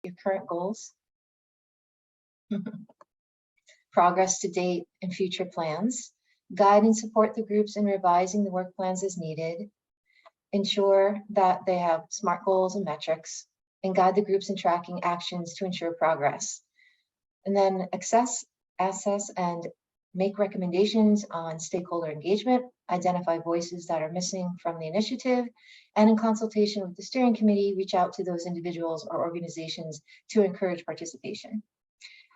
your current goals, progress to date and future plans, guide and support the groups in revising the work plans as needed, ensure that they have SMART goals and metrics, and guide the groups in tracking actions to ensure progress. And then assess, and make recommendations on stakeholder engagement, identify voices that are missing from the initiative, and in consultation with the steering committee, reach out to those individuals or organizations to encourage participation.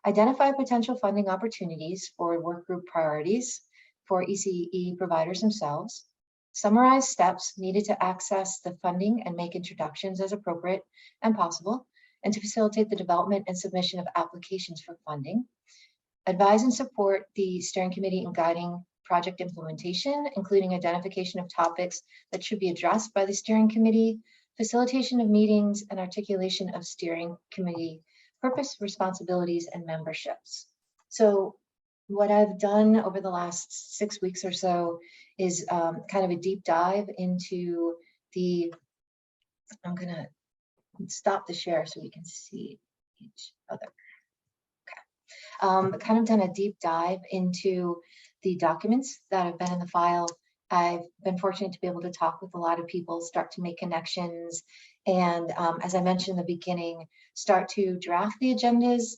Identify potential funding opportunities for work group priorities for ECE providers themselves. Summarize steps needed to access the funding and make introductions as appropriate and possible, and to facilitate the development and submission of applications for funding. Advise and support the steering committee in guiding project implementation, including identification of topics that should be addressed by the steering committee, facilitation of meetings, and articulation of steering committee purpose, responsibilities, and memberships. So what I've done over the last 6 weeks or so is kind of a deep dive into the, I'm gonna stop the share so we can see each other. Okay. Kind of done a deep dive into the documents that have been in the file. I've been fortunate to be able to talk with a lot of people, start to make connections, and as I mentioned in the beginning, start to draft the agendas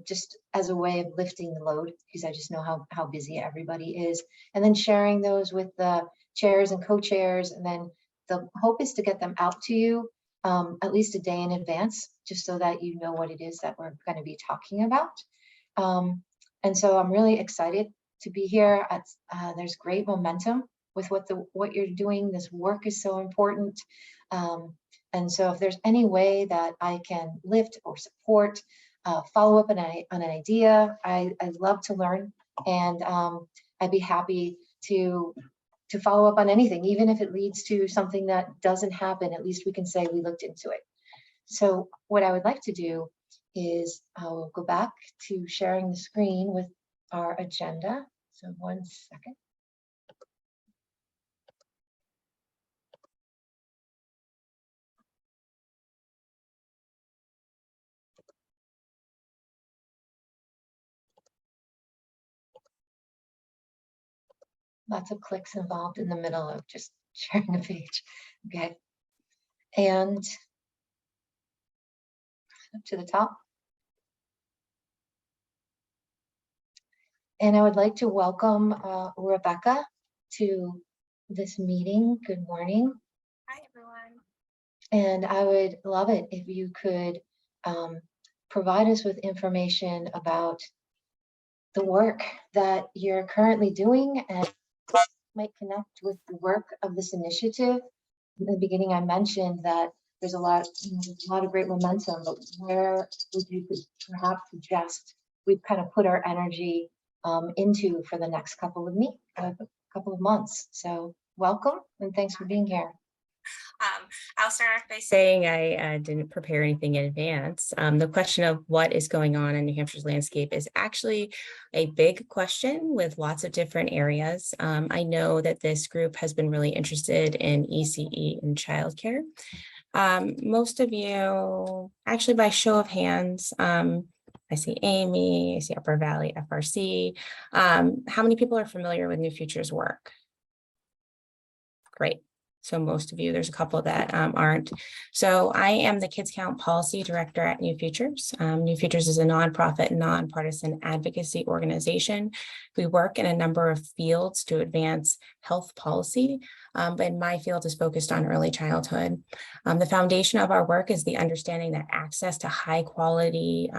just as a way of lifting the load, because I just know how busy everybody is, and then sharing those with the chairs and co-chairs, and then the hope is to get them out to you at least a day in advance, just so that you know what it is that we're going to be talking about. And so I'm really excited to be here. There's great momentum with what you're doing. This work is so important. And so if there's any way that I can lift or support, follow up on an idea, I'd love to learn, and I'd be happy to follow up on anything, even if it leads to something that doesn't happen. At least we can say we looked into it. So what I would like to do is I'll go back to sharing the screen with our agenda. So 1 second. Lots of clicks involved in the middle of just sharing the page. Okay. And up to the top. And I would like to welcome Rebecca to this meeting. Good morning. Hi, everyone. And I would love it if you could provide us with information about the work that you're currently doing and might connect with the work of this initiative. In the beginning, I mentioned that there's a lot of great momentum, but where would you perhaps suggest we kind of put our energy into for the next couple of months? So welcome, and thanks for being here. I'll start off by saying I didn't prepare anything in advance. The question of what is going on in New Hampshire's landscape is actually a big question with lots of different areas. I know that this group has been really interested in ECE and childcare. Most of you, actually by show of hands, I see Amy, I see Upper Valley FRC. How many people are familiar with New Future's work? Great. So most of you, there's a couple that aren't. So I am the Kids Count Policy Director at New Futures. New Futures is a nonprofit, nonpartisan advocacy organization. We work in a number of fields to advance health policy, but my field is focused on early childhood. The foundation of our work is the understanding that access to high quality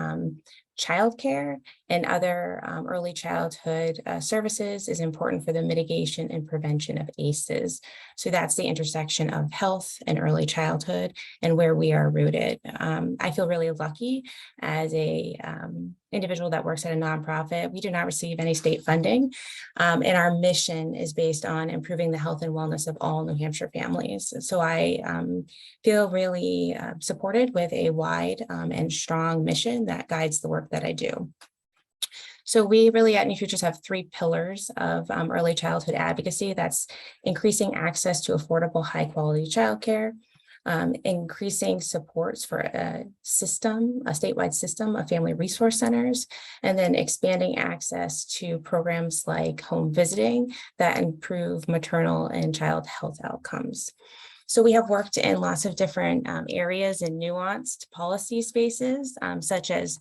childcare and other early childhood services is important for the mitigation and prevention of ACEs. So that's the intersection of health and early childhood and where we are rooted. I feel really lucky as a individual that works at a nonprofit. We do not receive any state funding, and our mission is based on improving the health and wellness of all New Hampshire families. So I feel really supported with a wide and strong mission that guides the work that I do. So we really at New Futures have 3 pillars of early childhood advocacy. That's increasing access to affordable, high quality childcare, increasing supports for a statewide system of family resource centers, and then expanding access to programs like home visiting that improve maternal and child health outcomes. So we have worked in lots of different areas and nuanced policy spaces, such as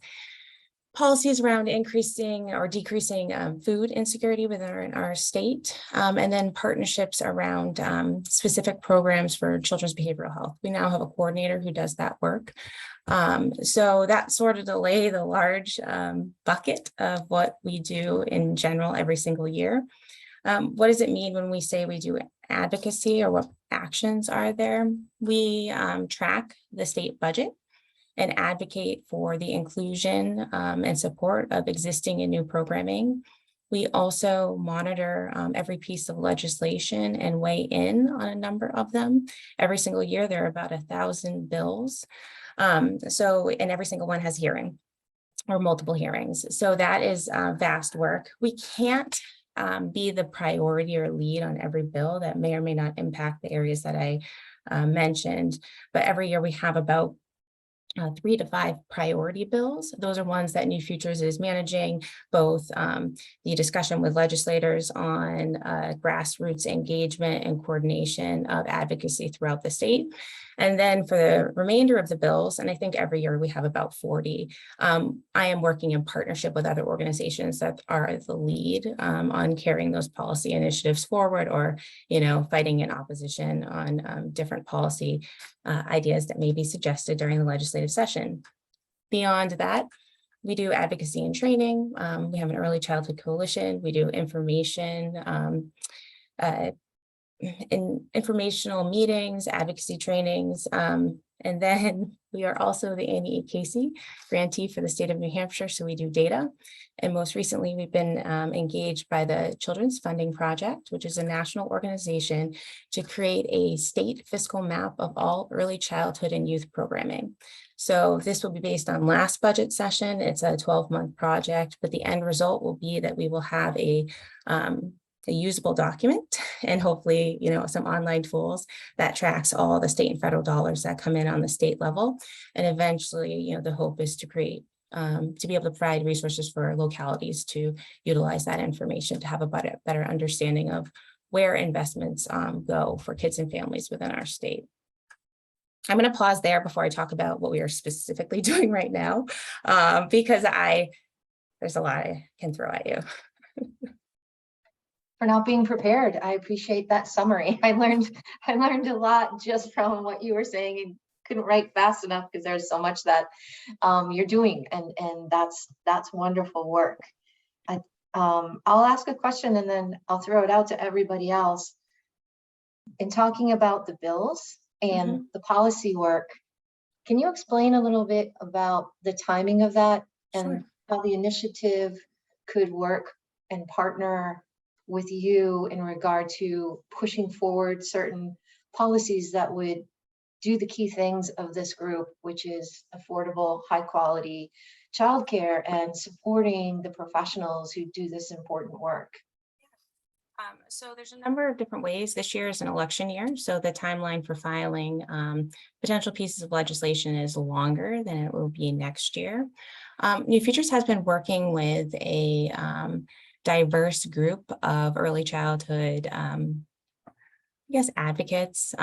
policies around increasing or decreasing food insecurity within our state, and then partnerships around specific programs for children's behavioral health. We now have a coordinator who does that work. So that's sort of to lay the large bucket of what we do in general every single year. What does it mean when we say we do advocacy, or what actions are there? We track the state budget and advocate for the inclusion and support of existing and new programming. We also monitor every piece of legislation and weigh in on a number of them. Every single year, there are about 1,000 bills. And every single one has hearing or multiple hearings. So that is vast work. We can't be the priority or lead on every bill that may or may not impact the areas that I mentioned, but every year we have about 3 to 5 priority bills. Those are ones that New Futures is managing, both the discussion with legislators on grassroots engagement and coordination of advocacy throughout the state. And then for the remainder of the bills, and I think every year we have about 40, I am working in partnership with other organizations that are the lead on carrying those policy initiatives forward, or, fighting in opposition on different policy ideas that may be suggested during the legislative session. Beyond that, we do advocacy and training. We have an early childhood coalition. We do information, in informational meetings, advocacy trainings, and then we are also the Annie E. Casey grantee for the state of New Hampshire, so we do data. And most recently, we've been engaged by the Children's Funding Project, which is a national organization to create a state fiscal map of all early childhood and youth programming. So this will be based on last budget session. It's a 12-month project, but the end result will be that we will have a usable document, and hopefully, some online tools that tracks all the state and federal dollars that come in on the state level. And eventually, the hope is to create, to be able to provide resources for localities to utilize that information to have a better understanding of where investments go for kids and families within our state. I'm going to pause there before I talk about what we are specifically doing right now, because there's a lot I can throw at you. For not being prepared. I appreciate that summary. I learned a lot just from what you were saying, and couldn't write fast enough because there's so much that you're doing, and that's wonderful work. I'll ask a question and then I'll throw it out to everybody else. In talking about the bills and the policy work, can you explain a little bit about the timing of that and how the initiative could work and partner with you in regard to pushing forward certain policies that would do the key things of this group, which is affordable, high quality childcare and supporting the professionals who do this important work? So there's a number of different ways. This year is an election year, so the timeline for filing potential pieces of legislation is longer than it will be next year. New Futures has been working with a diverse group of early childhood, advocates,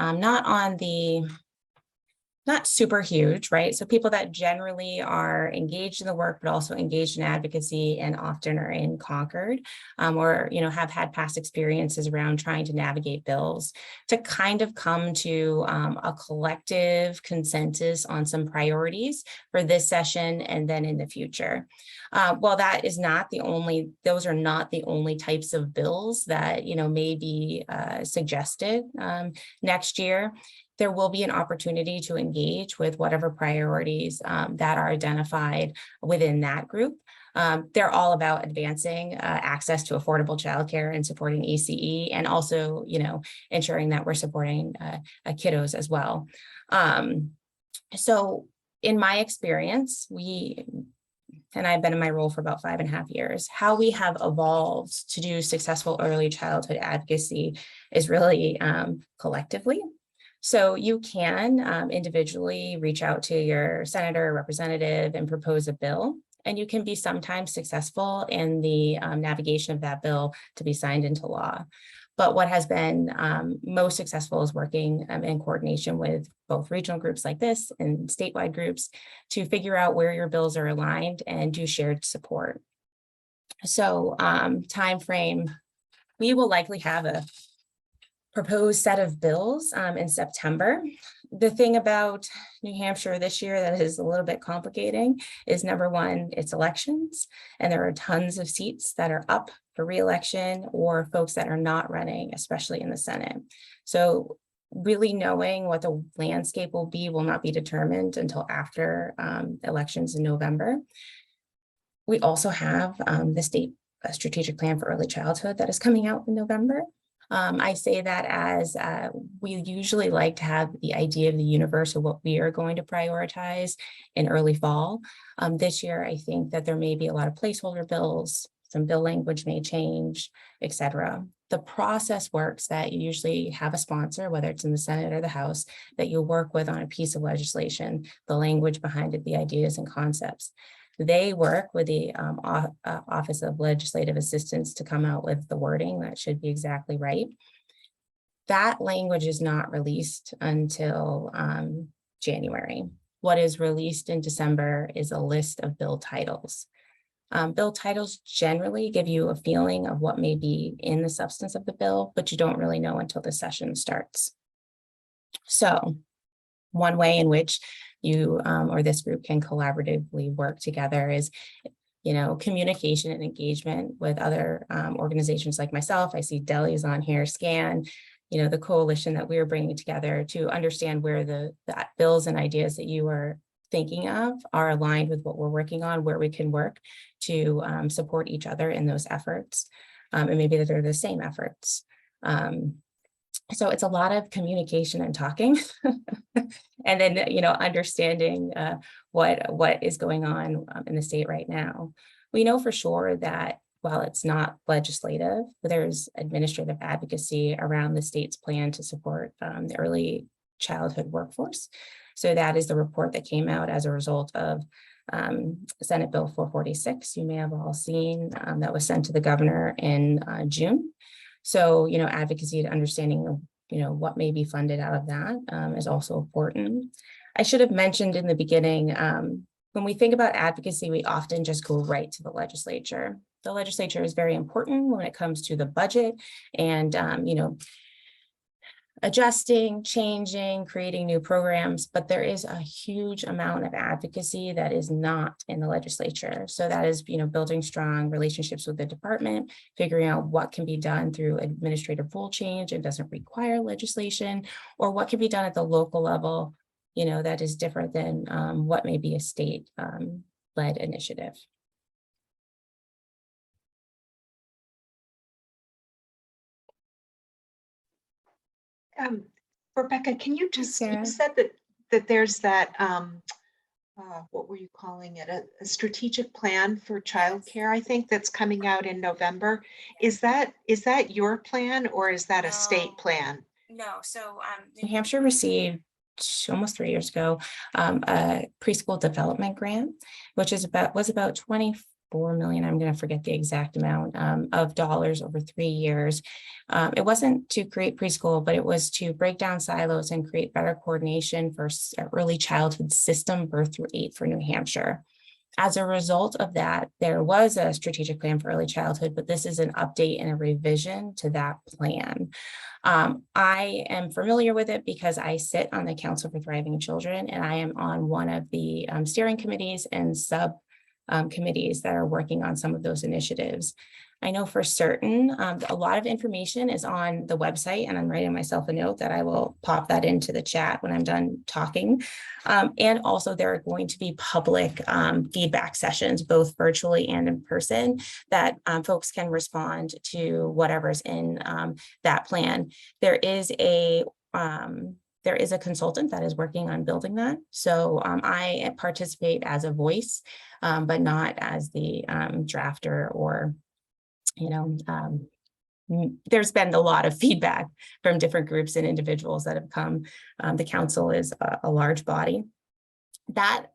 not super huge, right? So people that generally are engaged in the work, but also engaged in advocacy and often are in Concord, or, have had past experiences around trying to navigate bills to kind of come to a collective consensus on some priorities for this session and then in the future. Well, that is not the only, those are not the only types of bills that, may be suggested next year. There will be an opportunity to engage with whatever priorities that are identified within that group. They're all about advancing access to affordable childcare and supporting ECE, and also, ensuring that we're supporting kiddos as well. So in my experience, and I've been in my role for about 5.5 years, how we have evolved to do successful early childhood advocacy is really collectively. So you can individually reach out to your senator or representative and propose a bill. And you can be sometimes successful in the navigation of that bill to be signed into law. But what has been most successful is working in coordination with both regional groups like this and statewide groups to figure out where your bills are aligned and do shared support. So time frame, we will likely have a proposed set of bills in September. The thing about New Hampshire this year that is a little bit complicating is, number one, it's elections, and there are tons of seats that are up for re-election or folks that are not running, especially in the Senate. So really knowing what the landscape will not be determined until after elections in November. We also have the state strategic plan for early childhood that is coming out in November. I say that as we usually like to have the idea of the universe of what we are going to prioritize in early fall. This year, I think that there may be a lot of placeholder bills, some bill language may change, et cetera. The process works that you usually have a sponsor, whether it's in the Senate or the House, that you work with on a piece of legislation, the language behind it, the ideas and concepts. They work with the Office of Legislative Assistance to come out with the wording that should be exactly right. That language is not released until January. What is released in December is a list of bill titles. Bill titles generally give you a feeling of what may be in the substance of the bill, but you don't really know until the session starts. So one way in which you or this group can collaboratively work together is, communication and engagement with other organizations like myself. I see Deli's on here, SCAN, the coalition that we're bringing together to understand where the bills and ideas that you are thinking of are aligned with what we're working on, where we can work to support each other in those efforts, and maybe that they're the same efforts. So it's a lot of communication and talking, and then, understanding what is going on in the state right now. We know for sure that while it's not legislative, there's administrative advocacy around the state's plan to support the early childhood workforce. So that is the report that came out as a result of Senate Bill 446. You may have all seen that was sent to the governor in June. So, advocacy and understanding of, what may be funded out of that is also important. I should have mentioned in the beginning, when we think about advocacy, we often just go right to the legislature. The legislature is very important when it comes to the budget and, adjusting, changing, creating new programs, but there is a huge amount of advocacy that is not in the legislature. So that is, building strong relationships with the department, figuring out what can be done through administrative rule change and doesn't require legislation, or what can be done at the local level, that is different than what may be a state led initiative. Rebecca, can you just, Sarah. you said that there's that, what were you calling it? A strategic plan for childcare, I think, that's coming out in November. Is that your plan, or is that a state plan? No, so New Hampshire received almost 3 years ago a preschool development grant, which was about 24 million. I'm going to forget the exact amount of dollars over 3 years. It wasn't to create preschool, but it was to break down silos and create better coordination for early childhood system, birth through 8 for New Hampshire. As a result of that, there was a strategic plan for early childhood, but this is an update and a revision to that plan. I am familiar with it because I sit on the Council for Thriving Children, and I am on one of the steering committees and sub committees that are working on some of those initiatives. I know for certain a lot of information is on the website, and I'm writing myself a note that I will pop that into the chat when I'm done talking. And also there are going to be public feedback sessions, both virtually and in person, that folks can respond to whatever's in that plan. There is a consultant that is working on building that. So I participate as a voice, but not as the drafter or, there's been a lot of feedback from different groups and individuals that have come. The council is a large body. That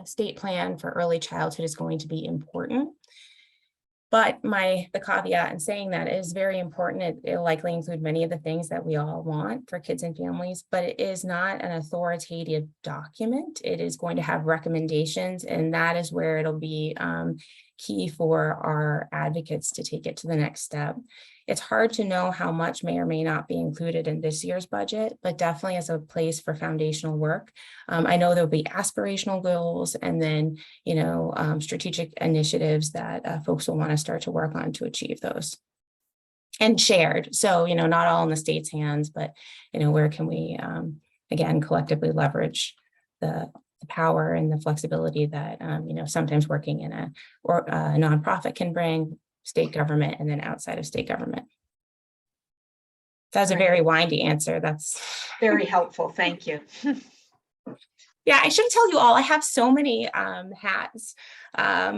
state plan for early childhood is going to be important. But the caveat in saying that is very important. It'll likely include many of the things that we all want for kids and families, but it is not an authoritative document. It is going to have recommendations, and that is where it'll be key for our advocates to take it to the next step. It's hard to know how much may or may not be included in this year's budget, but definitely as a place for foundational work. I know there'll be aspirational goals and then, strategic initiatives that folks will want to start to work on to achieve those. And shared. So, not all in the state's hands, but, where can we, again, collectively leverage the power and the flexibility that, sometimes working in a nonprofit can bring, state government, and then outside of state government. That's a very windy answer. That's very helpful. Thank you. Yeah, I should tell you all, I have so many hats. I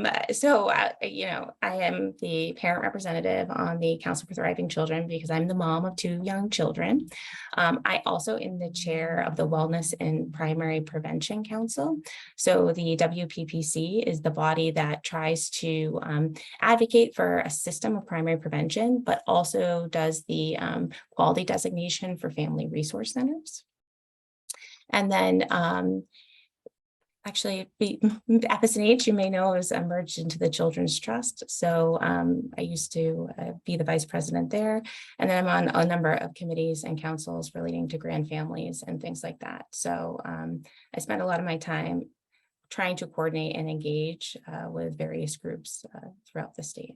am the parent representative on the Council for Thriving Children because I'm the mom of 2 young children. I also am the chair of the Wellness and Primary Prevention Council. So the WPPC is the body that tries to advocate for a system of primary prevention, but also does the quality designation for family resource centers. And then actually, FSNH, you may know, is merged into the Children's Trust. So I used to be the vice president there. And then I'm on a number of committees and councils relating to grand families and things like that. So I spend a lot of my time trying to coordinate and engage with various groups throughout the state.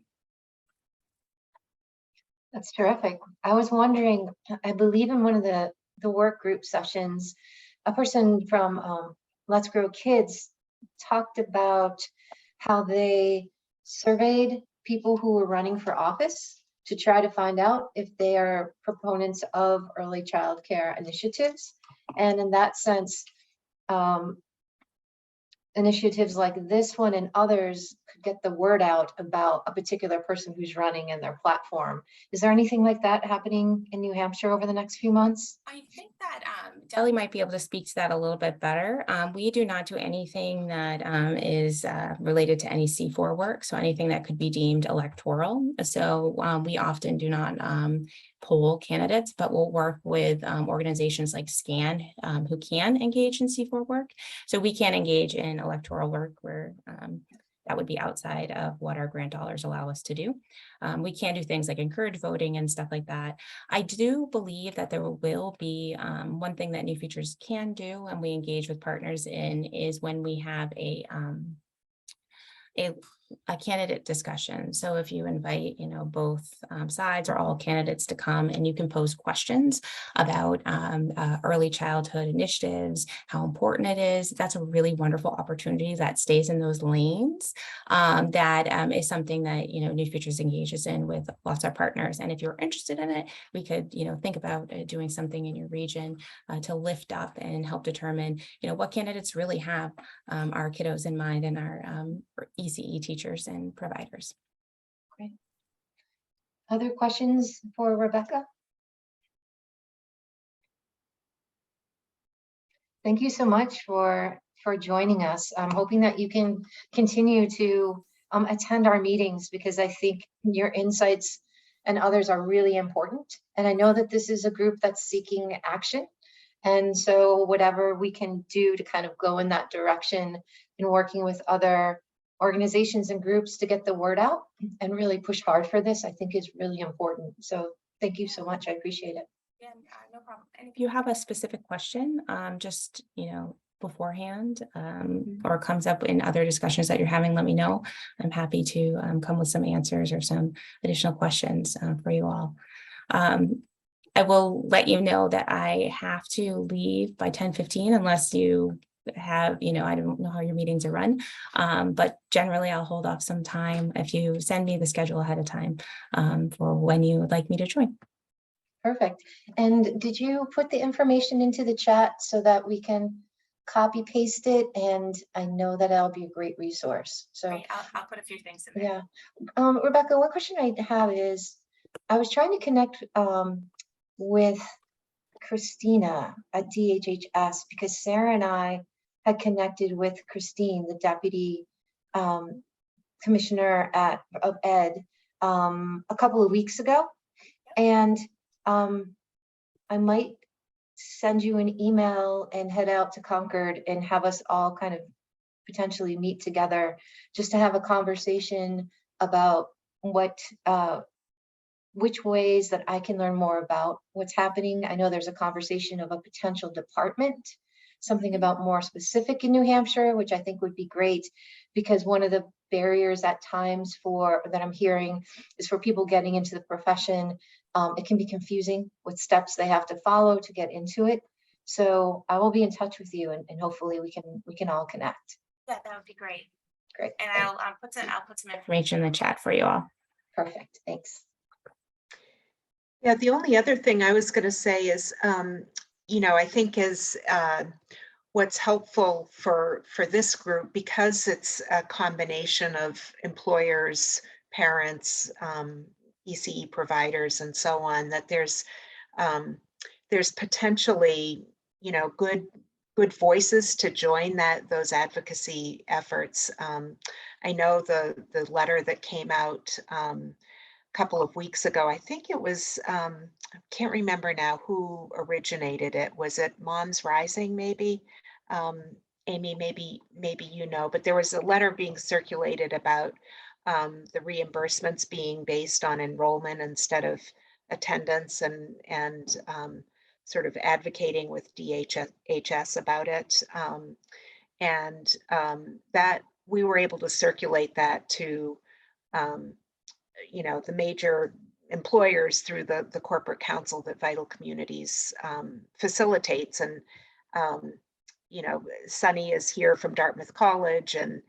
That's terrific. I was wondering, I believe in one of the work group sessions, a person from Let's Grow Kids talked about how they surveyed people who were running for office to try to find out if they are proponents of early child care initiatives. And in that sense, initiatives like this one and others could get the word out about a particular person who's running and their platform. Is there anything like that happening in New Hampshire over the next few months? I think that Deli might be able to speak to that a little bit better. We do not do anything that is related to any C4 work, so anything that could be deemed electoral. So we often do not poll candidates, but we'll work with organizations like SCAN who can engage in C4 work. So we can engage in electoral work where that would be outside of what our grant dollars allow us to do. We can do things like encourage voting and stuff like that. I do believe that there will be one thing that New Futures can do, and we engage with partners in, is when we have a candidate discussion. So if you invite, both sides or all candidates to come, and you can pose questions about early childhood initiatives, how important it is, that's a really wonderful opportunity that stays in those lanes. That is something that, New Futures engages in with lots of partners. And if you're interested in it, we could, think about doing something in your region to lift up and help determine, what candidates really have our kiddos in mind and our ECE teachers and providers. Great. Other questions for Rebecca? Thank you so much for joining us. I'm hoping that you can continue to attend our meetings, because I think your insights and others are really important. And I know that this is a group that's seeking action. And so whatever we can do to kind of go in that direction in working with other organizations and groups to get the word out and really push hard for this, I think is really important. So thank you so much. I appreciate it. Yeah, no problem. And if you have a specific question, just, beforehand or comes up in other discussions that you're having, let me know. I'm happy to come with some answers or some additional questions for you all. I will let you know that I have to leave by 10:15 unless you have, I don't know how your meetings are run, but generally I'll hold off some time if you send me the schedule ahead of time for when you would like me to join. Perfect. And did you put the information into the chat so that we can copy paste it? And I know that that'll be a great resource. So Great. I'll put a few things in there. yeah. Rebecca, one question I have is, I was trying to connect with Christina at DHHS because Sarah and I had connected with Christine, the deputy commissioner of Ed, a couple of weeks ago. And I might send you an email and head out to Concord and have us all kind of potentially meet together just to have a conversation about which ways that I can learn more about what's happening. I know there's a conversation of a potential department, something about more specific in New Hampshire, which I think would be great, because one of the barriers at times that I'm hearing is for people getting into the profession. It can be confusing with steps they have to follow to get into it. So I will be in touch with you, and hopefully we can all connect. Yeah, that would be great. Great. And I'll put some information in the chat for you all. Perfect. Thanks. Yeah, the only other thing I was going to say is, I think is what's helpful for this group, because it's a combination of employers, parents, ECE providers, and so on, that there's potentially, good voices to join those advocacy efforts. I know the letter that came out couple of weeks ago. I think it was, I can't remember now who originated it. Was it Moms Rising, maybe? Amy, maybe but there was a letter being circulated about the reimbursements being based on enrollment instead of attendance, and sort of advocating with DHS about it. And that we were able to circulate that to the major employers through the corporate council that Vital Communities facilitates. And Sunny is here from Dartmouth College, and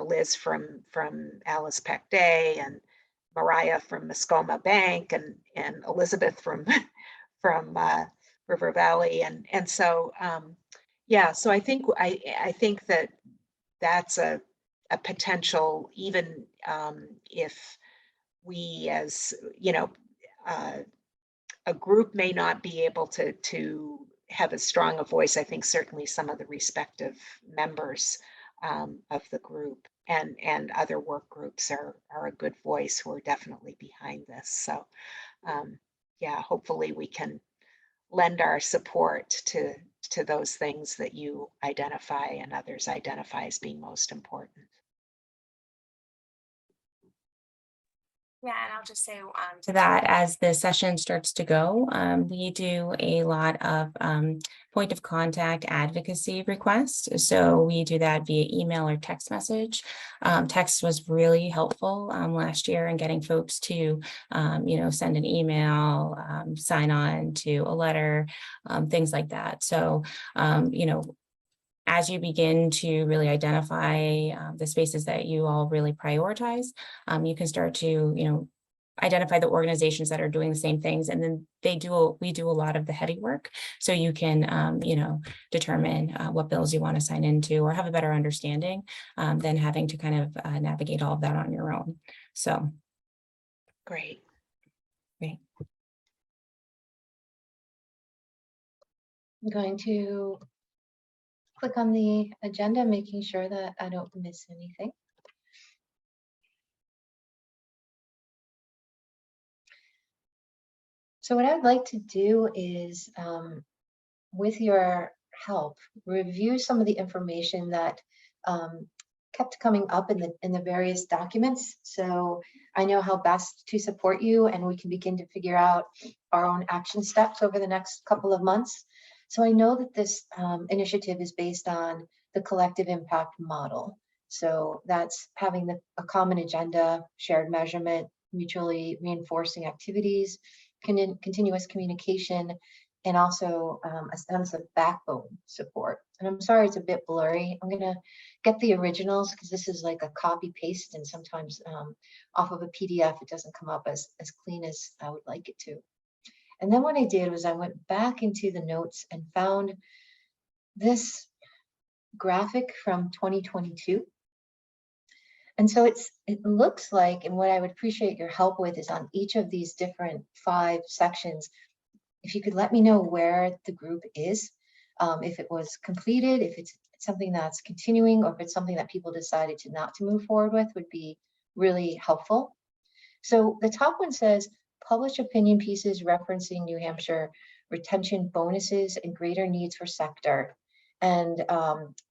Liz from Alice Peck Day, and Mariah from Muskoma Bank, and Elizabeth from River Valley, and so so I think that that's a potential, even if we, as a group, may not be able to have as strong a voice. I think certainly some of the respective members of the group and other work groups are a good voice who are definitely behind this. So hopefully we can lend our support to those things that you identify and others identify as being most important. Yeah, and I'll just say to that, as the session starts to go, we do a lot of point of contact advocacy requests. So we do that via email or text message. Text was really helpful last year in getting folks to, send an email, sign on to a letter, things like that. So, as you begin to really identify the spaces that you all really prioritize, you can start to, identify the organizations that are doing the same things, and then we do a lot of the heavy work. So you can, determine what bills you want to sign into or have a better understanding than having to kind of navigate all of that on your own. So. Great. I'm going to click on the agenda, making sure that I don't miss anything. So what I'd like to do is, with your help, review some of the information that kept coming up in the various documents. So I know how best to support you, and we can begin to figure out our own action steps over the next couple of months. So I know that this initiative is based on the collective impact model. So that's having a common agenda, shared measurement, mutually reinforcing activities, continuous communication, and also a sense of backbone support. And I'm sorry, it's a bit blurry. I'm gonna get the originals because this is like a copy paste, and sometimes off of a PDF, it doesn't come up as clean as I would like it to. And then what I did was I went back into the notes and found this graphic from 2022. And so it looks like, and what I would appreciate your help with is on each of these different 5 sections, if you could let me know where the group is, if it was completed, if it's something that's continuing, or if it's something that people decided not to move forward with, would be really helpful. So the top one says, publish opinion pieces referencing New Hampshire retention bonuses and greater needs for sector. And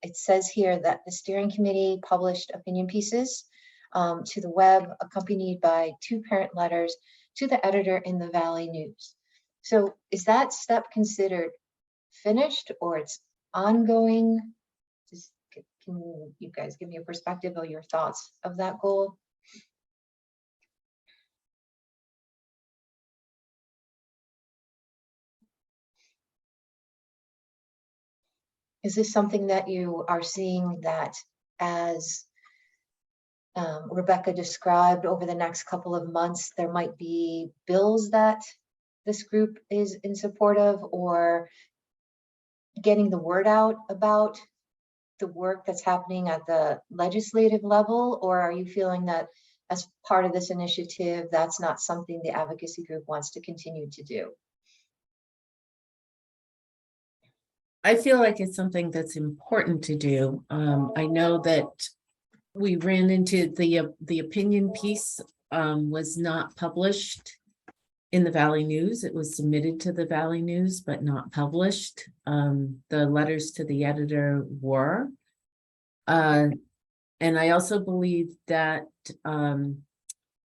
it says here that the steering committee published opinion pieces to the web, accompanied by 2 parent letters to the editor in the Valley News. So is that step considered finished, or it's ongoing? Just, can you guys give me a perspective of your thoughts of that goal? Is this something that you are seeing that, as Rebecca described, over the next couple of months, there might be bills that this group is in support of, or getting the word out about the work that's happening at the legislative level? Or are you feeling that as part of this initiative, that's not something the advocacy group wants to continue to do? I feel like it's something that's important to do. I know that we ran into the opinion piece was not published in the Valley News. It was submitted to the Valley News, but not published. The letters to the editor were. And I also believe that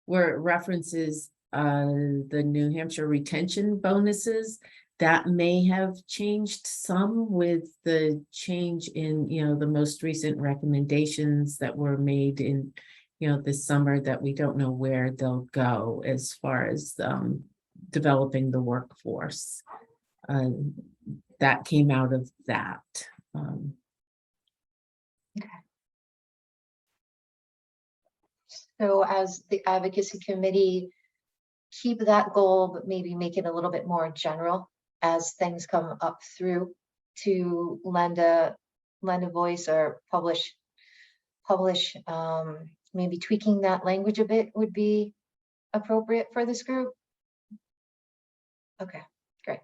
where it references the New Hampshire retention bonuses, that may have changed some with the change in, the most recent recommendations that were made in, this summer, that we don't know where they'll go as far as developing the workforce. That came out of that. Okay. So as the advocacy committee, keep that goal, but maybe make it a little bit more general as things come up through, to lend a voice or publish, maybe tweaking that language a bit would be appropriate for this group. Okay, great.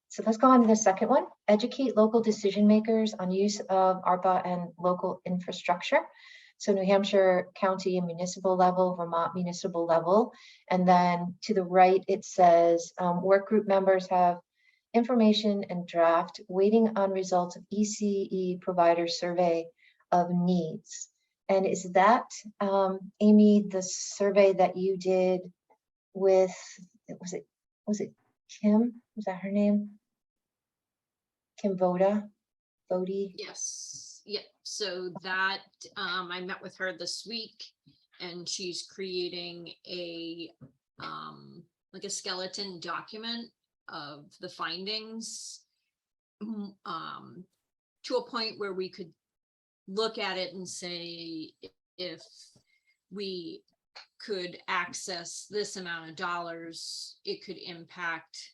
So let's go on to the second one. Educate local decision makers on use of ARPA and local infrastructure. So New Hampshire county and municipal level, Vermont municipal level. And then to the right, it says work group members have information and draft waiting on results of ECE provider survey of needs. And is that, Amy, the survey that you did with, was it Kim? Was that her name? Kim Voda? Vodi? Yes. Yeah. So that I met with her this week, and she's creating a like a skeleton document of the findings to a point where we could look at it and say, if we could access this amount of dollars, it could impact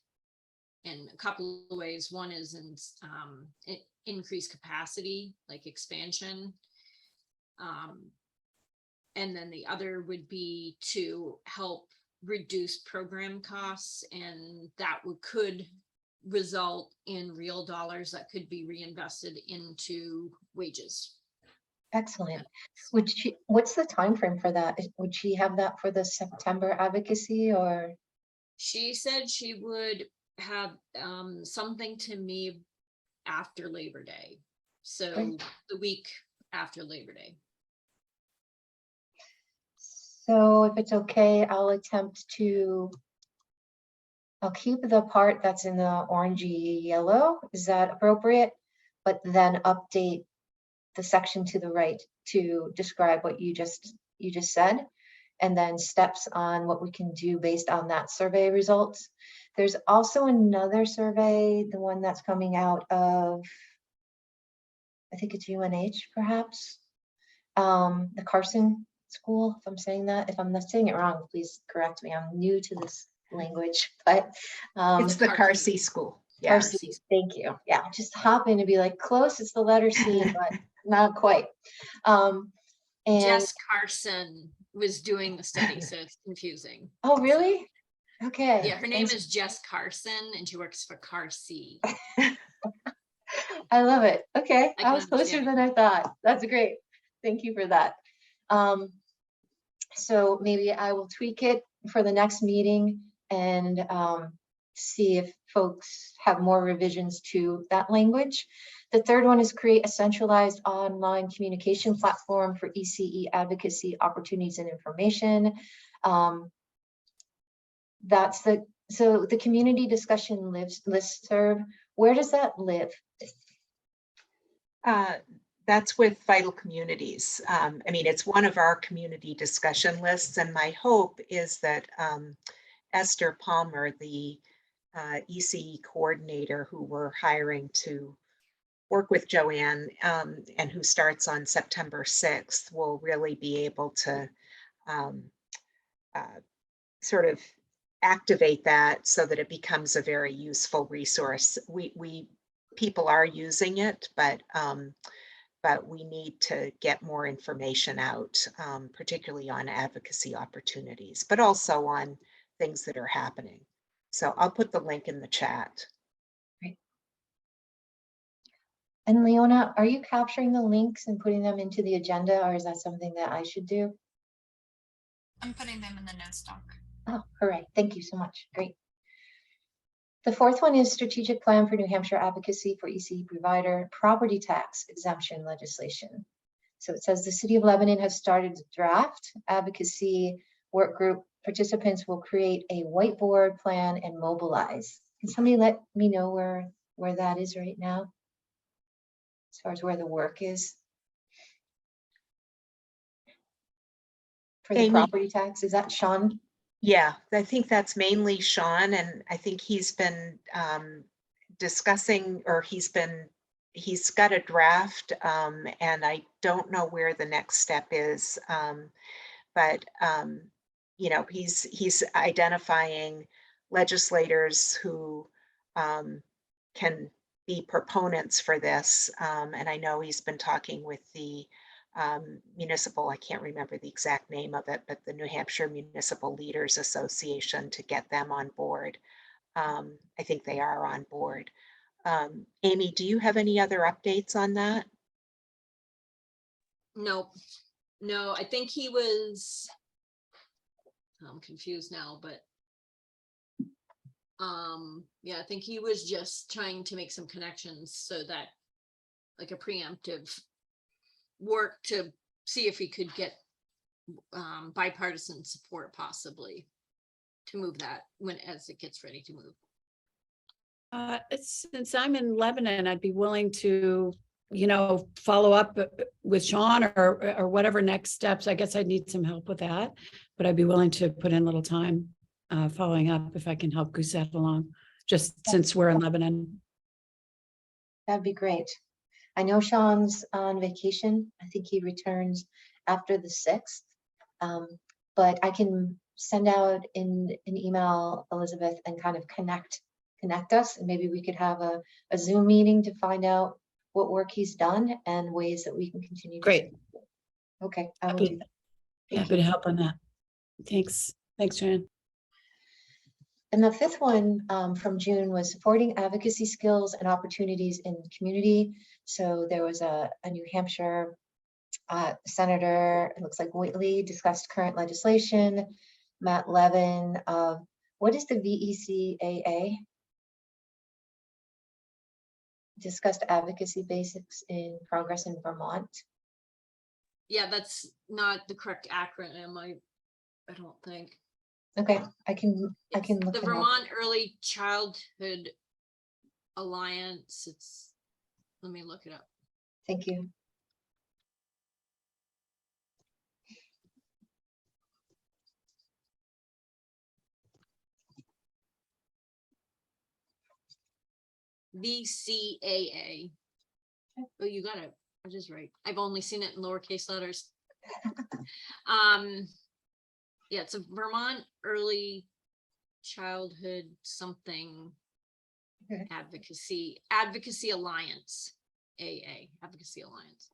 in a couple of ways. One is in increased capacity, like expansion. And then the other would be to help reduce program costs, and that could result in real dollars that could be reinvested into wages. Excellent. What's the time frame for that? Would she have that for the September advocacy, or? She said she would have something to me after Labor Day. So Great. the week after Labor Day. So if it's okay, I'll keep the part that's in the orangey yellow. Is that appropriate? But then update the section to the right to describe what you just said, and then steps on what we can do based on that survey results. There's also another survey, the one that's coming out of, I think it's UNH perhaps, the Carson School, if I'm saying that. If I'm not saying it wrong, please correct me. I'm new to this language, but It's the Carsey School. Yeah. Carsey, thank you. Yeah, just happen to be like close. It's the letter C, but not quite. And, Jess Carson was doing the study, so it's confusing. oh, really? Okay. Yeah, her name is Jess Carson and she works for CarC. I love it. Okay, I I can was closer understand. than I thought. That's great. Thank you for that. So maybe I will tweak it for the next meeting and see if folks have more revisions to that language. The third one is create a centralized online communication platform for ECE advocacy opportunities and information. So the community discussion listserv, where does that live? That's with Vital Communities. I mean, it's one of our community discussion lists, and my hope is that Esther Palmer, the ECE coordinator who we're hiring to work with Joanne and who starts on September 6th, will really be able to sort of activate that so that it becomes a very useful resource. People are using it, but we need to get more information out, particularly on advocacy opportunities, but also on things that are happening. So I'll put the link in the chat. Great. And Leona, are you capturing the links and putting them into the agenda, or is that something that I should do? I'm putting them in the notes doc. Oh, hooray. Thank you so much. Great. The fourth one is strategic plan for New Hampshire advocacy for ECE provider property tax exemption legislation. So it says the City of Lebanon has started a draft advocacy work group. Participants will create a whiteboard plan and mobilize. Can somebody let me know where that is right now? As far as where the work is? For the Amy. property tax, is that Sean? Yeah, I think that's mainly Sean, and I think he's been discussing, or he's got a draft, and I don't know where the next step is, but you know, he's identifying legislators who can be proponents for this, and I know he's been talking with the municipal, I can't remember the exact name of it, but the New Hampshire Municipal Leaders Association to get them on board. I think they are on board. Amy, do you have any other updates on that? Nope. No, I think he was, I'm confused now, but yeah, I think he was just trying to make some connections so that, like, a preemptive work to see if he could get bipartisan support possibly to move that as it gets ready to move. Since I'm in Lebanon, I'd be willing to, follow up with Sean or whatever next steps. I guess I'd need some help with that, but I'd be willing to put in a little time following up if I can help goose that along, just since we're in Lebanon. That'd be great. I know Sean's on vacation. I think he returns after the 6th, but I can send out an email, Elizabeth, and kind of connect us, and maybe we could have a Zoom meeting to find out what work he's done and ways that we can continue. Great. Okay, I will do that. Happy to help on that. Thanks, Jan. And the fifth one from June was supporting advocacy skills and opportunities in the community. So there was a New Hampshire senator, it looks like Whately, discussed current legislation. Matt Levin, what is the VECAA? Discussed advocacy basics in progress in Vermont. Yeah, that's not the correct acronym. I don't think. Okay, I can look The them up. Vermont Early Childhood Alliance. Let me look it up. Thank you. VCAA. Oh, you got it. I was just right. I've only seen it in lowercase letters. Yeah, it's a Vermont Early Childhood something Okay. Advocacy Alliance. AA, Advocacy Alliance.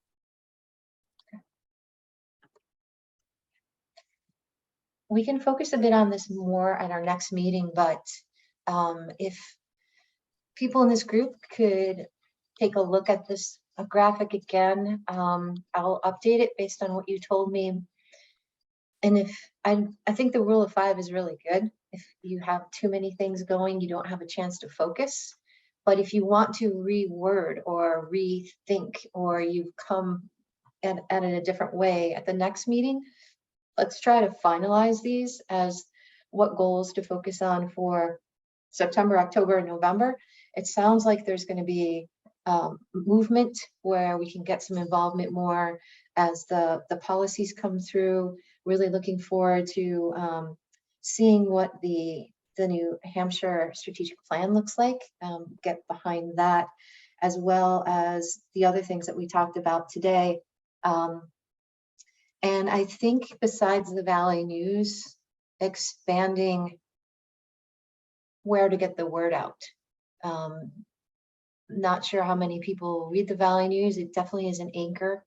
we can focus a bit on this more at our next meeting, but if people in this group could take a look at this graphic again, I'll update it based on what you told me. And if I think the rule of 5 is really good. If you have too many things going, you don't have a chance to focus. But if you want to reword or rethink, or you've come at it a different way at the next meeting, let's try to finalize these as what goals to focus on for September, October, and November. It sounds like there's going to be movement where we can get some involvement more as the policies come through. Really looking forward to seeing what the New Hampshire strategic plan looks like, get behind that, as well as the other things that we talked about today. And I think besides the Valley News, expanding where to get the word out. Not sure how many people read the Valley News. It definitely is an anchor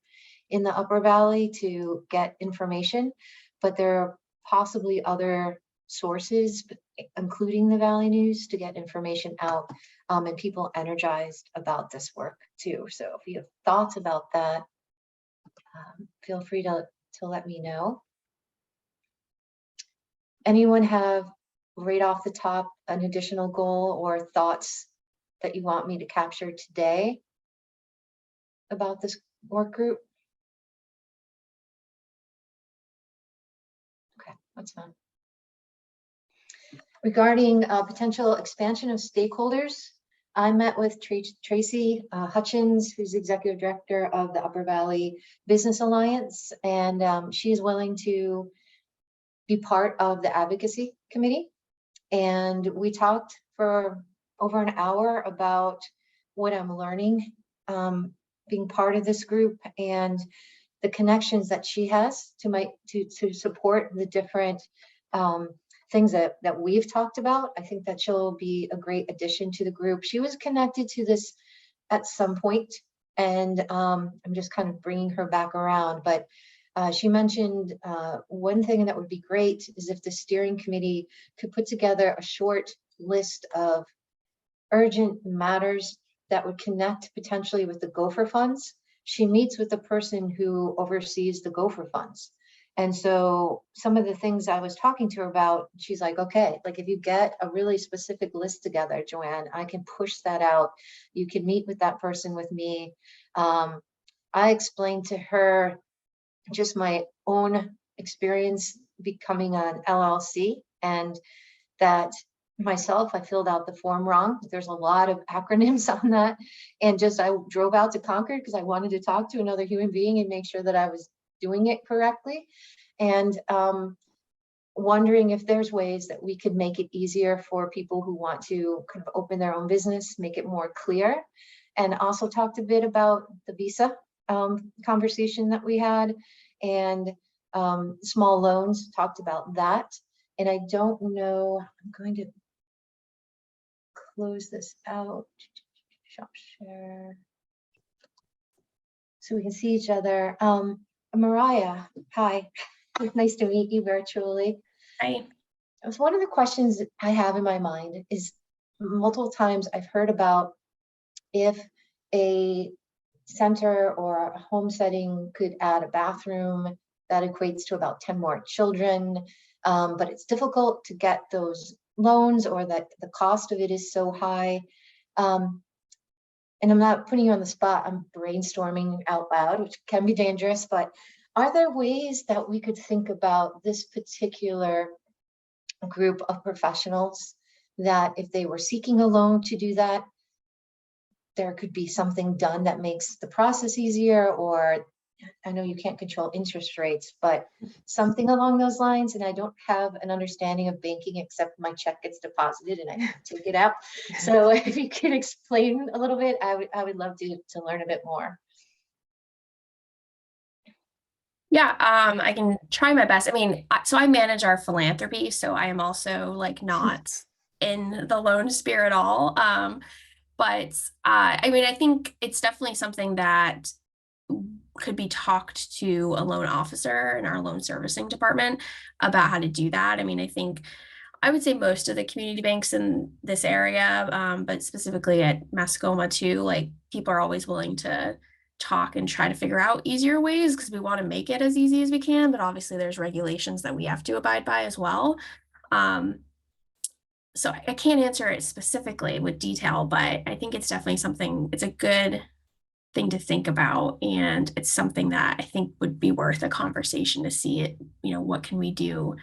in the Upper Valley to get information, but there are possibly other sources, including the Valley News, to get information out, and people energized about this work too. So if you have thoughts about that, feel free to let me know. Anyone have right off the top an additional goal or thoughts that you want me to capture today about this work group? Okay, that's fine. Regarding potential expansion of stakeholders, I met with Tracy Hutchins, who's executive director of the Upper Valley Business Alliance, and she is willing to be part of the advocacy committee. And we talked for over an hour about what I'm learning being part of this group and the connections that she has to support the different things that we've talked about. I think that she'll be a great addition to the group. She was connected to this at some point, and I'm just kind of bringing her back around. But she mentioned one thing that would be great is if the steering committee could put together a short list of urgent matters that would connect potentially with the Gopher funds. She meets with the person who oversees the Gopher funds. And so some of the things I was talking to her about, she's like, okay, like if you get a really specific list together, Joanne, I can push that out. You can meet with that person with me. I explained to her just my own experience becoming an LLC, and that myself, I filled out the form wrong. There's a lot of acronyms on that. And just I drove out to Concord because I wanted to talk to another human being and make sure that I was doing it correctly. And wondering if there's ways that we could make it easier for people who want to kind of open their own business, make it more clear. And also talked a bit about the visa conversation that we had, and small loans, talked about that. And I don't know, I'm going to close this out, shop share, so we can see each other. Mariah, hi, nice to meet you virtually. Hi. It one of the questions that I have in my mind is multiple times I've heard about if a center or a home setting could add a bathroom, that equates to about 10 more children, but it's difficult to get those loans, or that the cost of it is so high. And I'm not putting you on the spot, I'm brainstorming out loud, which can be dangerous, but are there ways that we could think about this particular group of professionals that if they were seeking a loan to do that, there could be something done that makes the process easier? Or I know you can't control interest rates, but something along those lines. And I don't have an understanding of banking except my check gets deposited and I take it out. So if you could explain a little bit, I would love to learn a bit more. Yeah, I can try my best. I mean, so I manage our philanthropy, so I am also like not in the loan sphere at all. But I mean, I think it's definitely something that could be talked to a loan officer in our loan servicing department about how to do that. I mean, I would say most of the community banks in this area, but specifically at Mascoma too, like people are always willing to talk and try to figure out easier ways because we want to make it as easy as we can, but obviously there's regulations that we have to abide by as well. So I can't answer it specifically with detail, but I think it's definitely something, it's a good thing to think about. And it's something that I think would be worth a conversation to see it, what can we do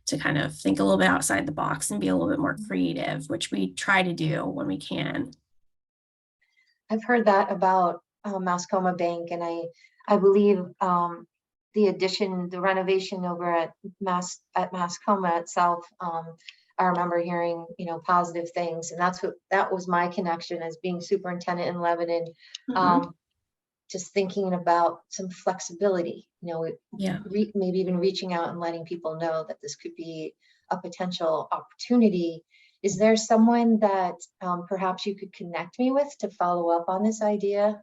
to kind of think a little bit outside the box and be a little bit more creative, which we try to do when we can. I've heard that about Mascoma Bank, and I believe the renovation over at Mascoma itself. I remember hearing positive things, and that was my connection as being superintendent in Lebanon. Just thinking about some flexibility, maybe even reaching out and letting people know that this could be a potential opportunity. Is there someone that perhaps you could connect me with to follow up on this idea?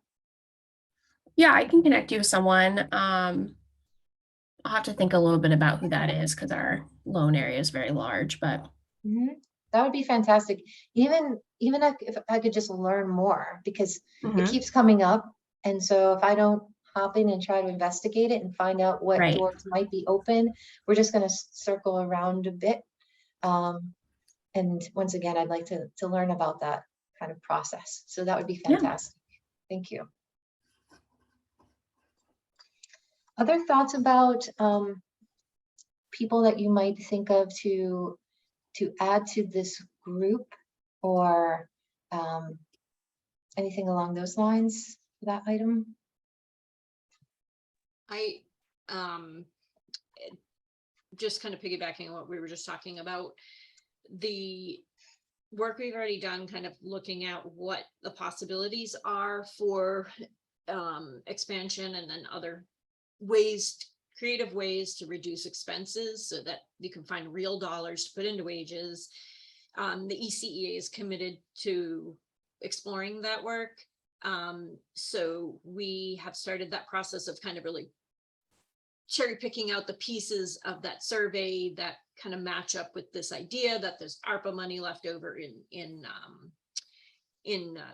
Yeah, I can connect you with someone. I'll have to think a little bit about who that is because our loan area is very large, but that would be fantastic. Even if I could just learn more, because it keeps coming up. And so if I don't hop in and try to investigate it and find out what Right. doors might be open, we're just going to circle around a bit. And once again, I'd like to learn about that kind of process. So that would be fantastic. Thank you. Other thoughts about people that you might think of to add to this group, or anything along those lines for that item? I just kind of piggybacking on what we were just talking about, the work we've already done, kind of looking at what the possibilities are for expansion, and then other ways, creative ways to reduce expenses so that you can find real dollars to put into wages. The ECEA is committed to exploring that work. So we have started that process of kind of really cherry picking out the pieces of that survey that kind of match up with this idea that there's ARPA money left over in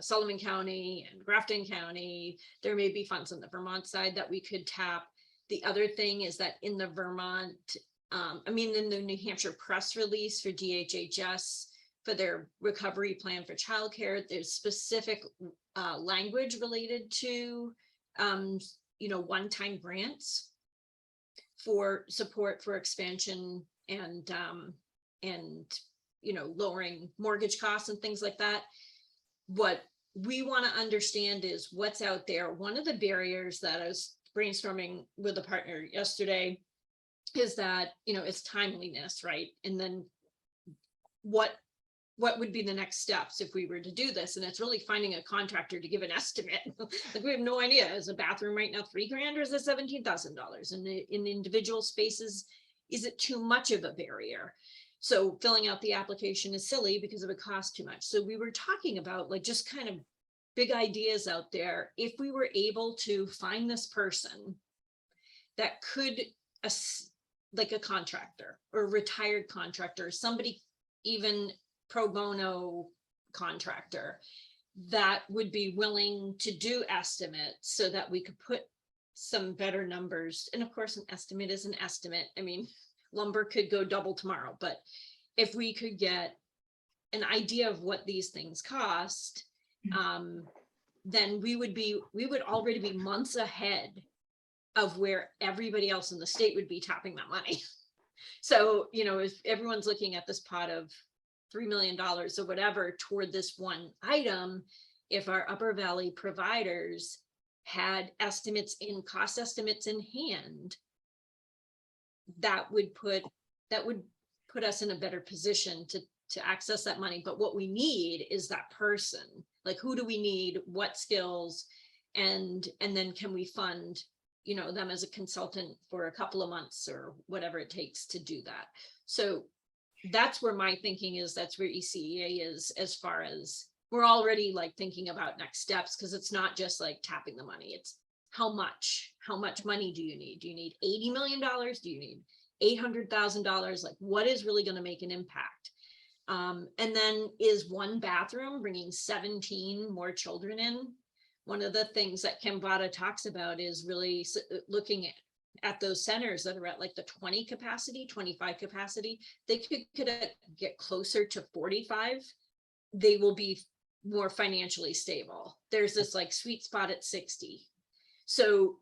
Sullivan County and Grafton County. There may be funds on the Vermont side that we could tap. The other thing is that in the Vermont, in the New Hampshire press release for DHHS for their recovery plan for childcare, there's specific language related to, one-time grants for support for expansion and lowering mortgage costs and things like that. What we want to understand is what's out there. One of the barriers that I was brainstorming with a partner yesterday is that, it's timeliness, right? And then what would be the next steps if we were to do this? And it's really finding a contractor to give an estimate. Like, we have no idea. Is a bathroom right now $3,000 or is it $17,000? And in individual spaces, is it too much of a barrier? So filling out the application is silly because it would cost too much. So we were talking about like just kind of big ideas out there. If we were able to find this person that could, like a contractor or a retired contractor, somebody even pro bono contractor that would be willing to do estimates so that we could put some better numbers. And of course, an estimate is an estimate. I mean, lumber could go double tomorrow, but if we could get an idea of what these things cost, then we would already be months ahead of where everybody else in the state would be tapping that money. So, if everyone's looking at this pot of $3 million or whatever toward this one item, if our Upper Valley providers had cost estimates in hand, that would put us in a better position to access that money. But what we need is that person. Like, who do we need? What skills? And then can we fund, them as a consultant for a couple of months or whatever it takes to do that. So that's where my thinking is. That's where ECEA is, as far as we're already like thinking about next steps, because it's not just like tapping the money. It's how much money do you need? Do you need $80 million? Do you need $800,000? Like, what is really going to make an impact? And then, is one bathroom bringing 17 more children in? One of the things that Kambata talks about is really looking at those centers that are at like the 20 capacity, 25 capacity. They could get closer to 45. They will be more financially stable. There's this like sweet spot at 60. So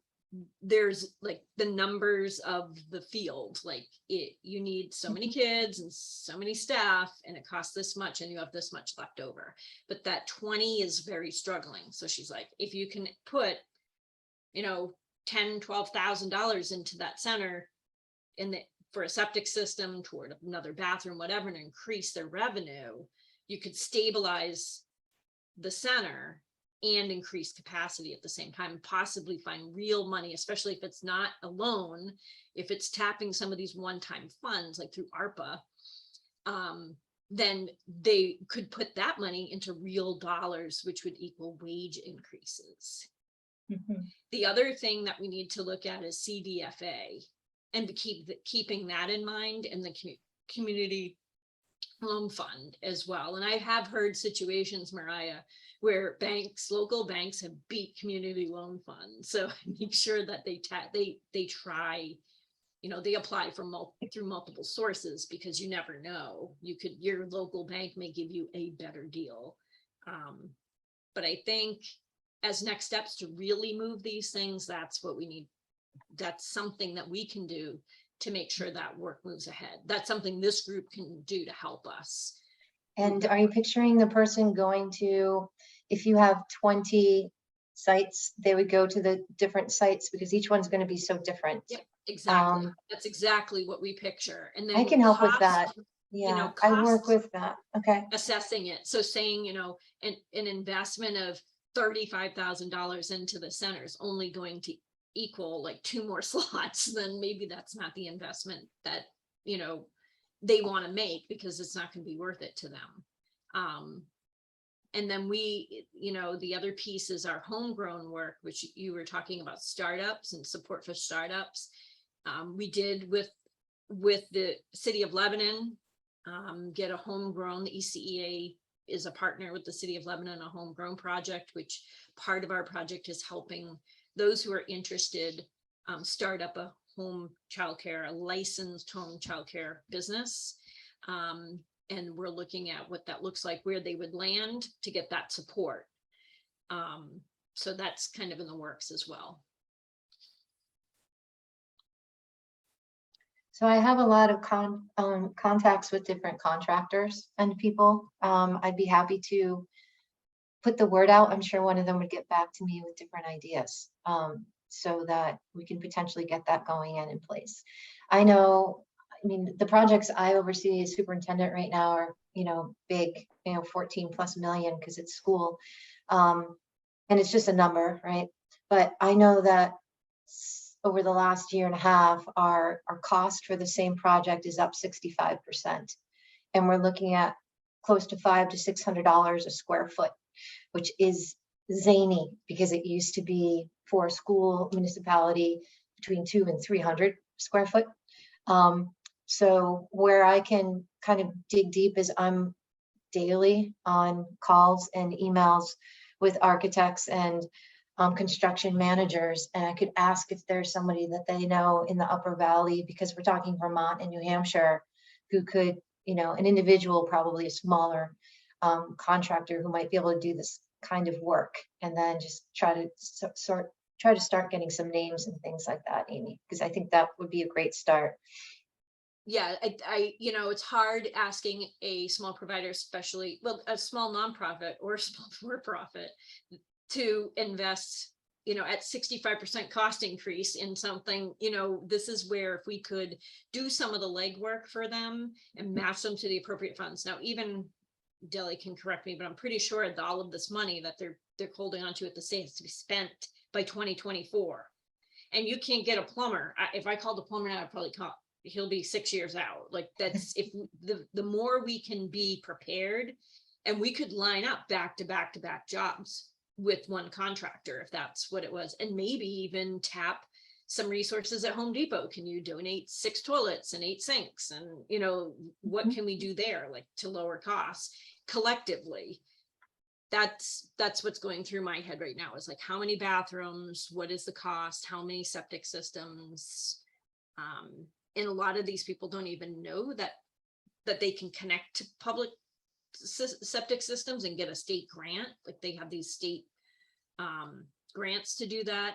there's like the numbers of the field, like you need so many kids and so many staff, and it costs this much, and you have this much left over. But that 20 is very struggling. So she's like, if you can put, $10,000-$12,000 into that center for a septic system, toward another bathroom, whatever, and increase their revenue, you could stabilize the center and increase capacity at the same time, possibly find real money, especially if it's not a loan, if it's tapping some of these one-time funds like through ARPA, then they could put that money into real dollars, which would equal wage increases. The other thing that we need to look at is CDFA, and keeping that in mind, and the community loan fund as well. And I have heard situations, Mariah, where local banks have beat community loan funds. So make sure that they try, they apply through multiple sources, because you never know. Your local bank may give you a better deal. But I think as next steps to really move these things, that's what we need. That's something that we can do to make sure that work moves ahead. That's something this group can do to help us. And are you picturing the person going to, if you have 20 sites, they would go to the different sites, because each one's going to be so different. Yep, exactly. That's exactly what we picture. And then I can help with cost, that. Yeah, I work cost with that. Okay. assessing it. So saying, an investment of $35,000 into the center is only going to equal like 2 more slots, then maybe that's not the investment that they want to make, because it's not going to be worth it to them. And then the other piece is our homegrown work, which you were talking about, startups and support for startups. We did with the City of Lebanon get a homegrown. The ECEA is a partner with the City of Lebanon, a homegrown project, which part of our project is helping those who are interested start up a licensed home childcare business. And we're looking at what that looks like, where they would land to get that support. So that's kind of in the works as well. So I have a lot of contacts with different contractors and people. I'd be happy to put the word out. I'm sure one of them would get back to me with different ideas, so that we can potentially get that going in place. The projects I oversee as superintendent right now are, big, 14+ million, because it's school. And it's just a number, right? But I know that over the last year and a half, our cost for the same project is up 65%. And we're looking at close to $500 to $600 a square foot, which is zany, because it used to be for a school municipality between 200 and 300 square foot. So where I can kind of dig deep is I'm daily on calls and emails with architects and construction managers, and I could ask if there's somebody that they know in the Upper Valley, because we're talking Vermont and New Hampshire, who could, an individual, probably a smaller contractor, who might be able to do this kind of work, and then just try to start getting some names and things like that, Amy, because I think that would be a great start. Yeah, it's hard asking a small provider, especially, a small nonprofit or a small for-profit, to invest, at 65% cost increase in something. This is where, if we could do some of the legwork for them and match them to the appropriate funds. Now, even Deli can correct me, but I'm pretty sure that all of this money that they're holding on to at the state has to be spent by 2024. And you can't get a plumber. If I called a plumber now, I'd probably he'll be 6 years out. Like, that's, if the more we can be prepared, and we could line up back to back jobs. with one contractor, if that's what it was, and maybe even tap some resources at Home Depot. Can you donate 6 toilets and 8 sinks? And, you know, what can we do there, like, to lower costs collectively? That's what's going through my head right now, is like, how many bathrooms, what is the cost, how many septic systems? And a lot of these people don't even know that they can connect to public septic systems and get a state grant. Like, they have these state grants to do that.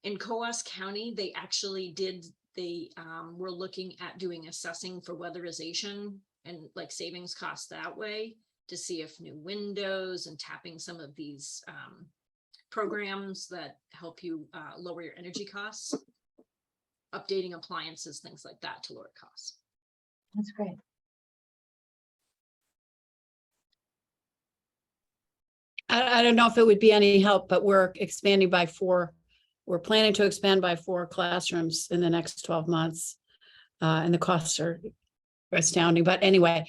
In Coos County, they actually were looking at doing assessing for weatherization and like savings costs that way, to see if new windows and tapping some of these programs that help you lower your energy costs, updating appliances, things like that to lower costs. That's great. I don't know if it would be any help, but we're expanding by 4. We're planning to expand by 4 classrooms in the next 12 months. And the costs are astounding. But anyway,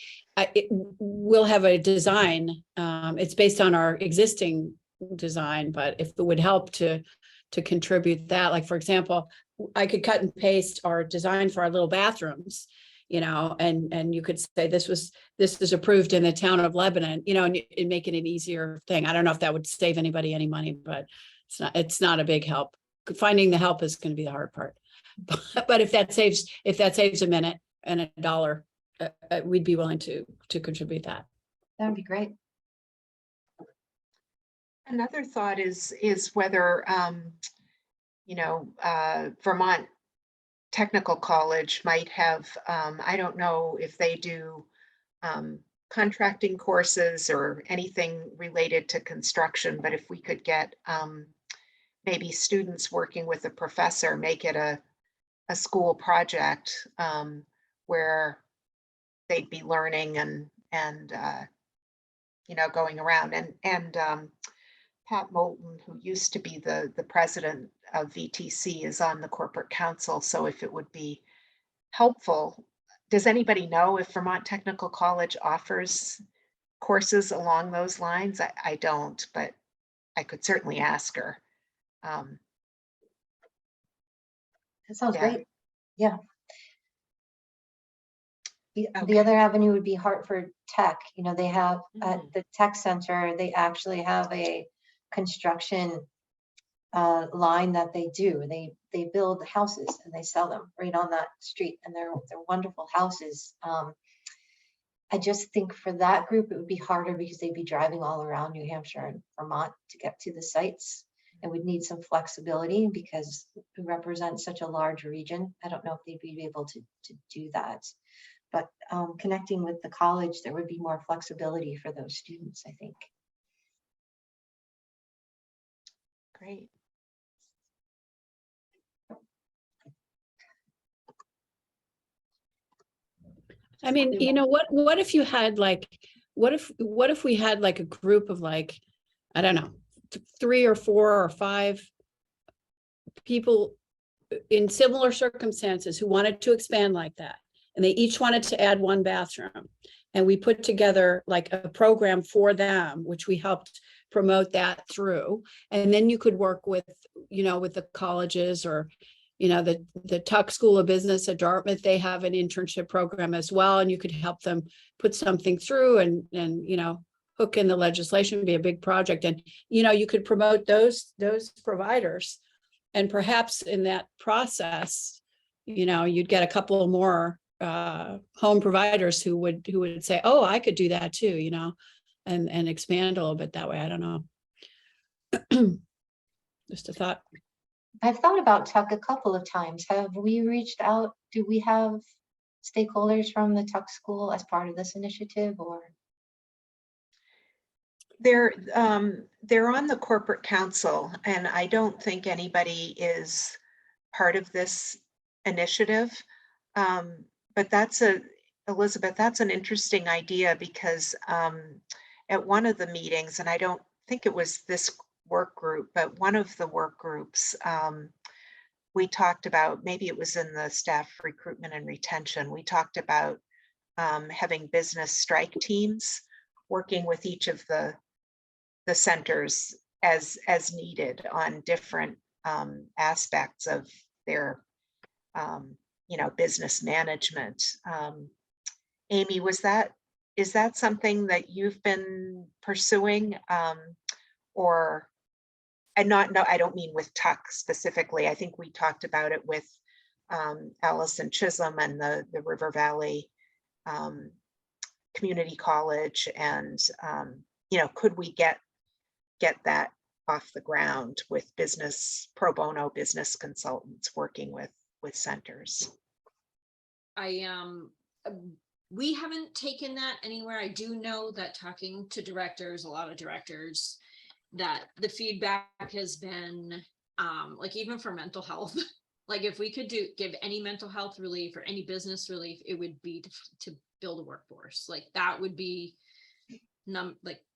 we'll have a design. It's based on our existing design, but if it would help to contribute that, like, for example, I could cut and paste our design for our little bathrooms, you know, and you could say this is approved in the town of Lebanon, you know, and make it an easier thing. I don't know if that would save anybody any money, but it's not a big help. Finding the help is going to be the hard part. But if that saves a minute and $1, we'd be willing to contribute that. That would be great. Another thought is whether, Vermont Technical College might have, I don't know if they do contracting courses or anything related to construction, but if we could get maybe students working with a professor, make it a school project where they'd be learning and going around. And Pat Moulton, who used to be the president of VTC, is on the corporate council. So if it would be helpful, does anybody know if Vermont Technical College offers courses along those lines? I don't, but I could certainly ask her. That sounds Yeah. great. Yeah. The Okay. other avenue would be Hartford Tech. You know, they have at the tech center, they actually have a construction line that they do. They build houses and they sell them right on that street, and they're wonderful houses. I just think for that group, it would be harder because they'd be driving all around New Hampshire and Vermont to get to the sites, and would need some flexibility because we represent such a large region. I don't know if they'd be able to do that. But connecting with the college, there would be more flexibility for those students, I think. Great. I mean, you know, what if you had like, what if we had like a group of like, I don't know, 3 or 4 or 5 people in similar circumstances who wanted to expand like that, and they each wanted to add 1 bathroom, and we put together like a program for them, which we helped promote that through. And then you could work with, you know, with the colleges, or, you know, the Tuck School of Business at Dartmouth, they have an internship program as well, and you could help them put something through and you know, hook in the legislation, be a big project. And, you know, you could promote those providers, and perhaps in that process, you know, you'd get a couple more home providers who would say, oh, I could do that too, you know, and expand a little bit that way. I don't know. Just a thought. I've thought about Tuck a couple of times. Have we reached out? Do we have stakeholders from the Tuck School as part of this initiative, or? They're on the corporate council, and I don't think anybody is part of this initiative. But Elizabeth, that's an interesting idea, because at one of the meetings, and I don't think it was this work group, but one of the work groups, we talked about, maybe it was in the staff recruitment and retention, we talked about having business strike teams working with each of the centers as needed on different aspects of their business management. Amy, is that something that you've been pursuing, or, and no, I don't mean with Tuck specifically. I think we talked about it with Allison Chisholm and the River Valley Community College, and could we get that off the ground with pro bono business consultants working with centers? We haven't taken that anywhere. I do know that talking to directors, a lot of directors, that the feedback has been like even for mental health, like if we could give any mental health relief or any business relief, it would be to build a workforce. Like that would be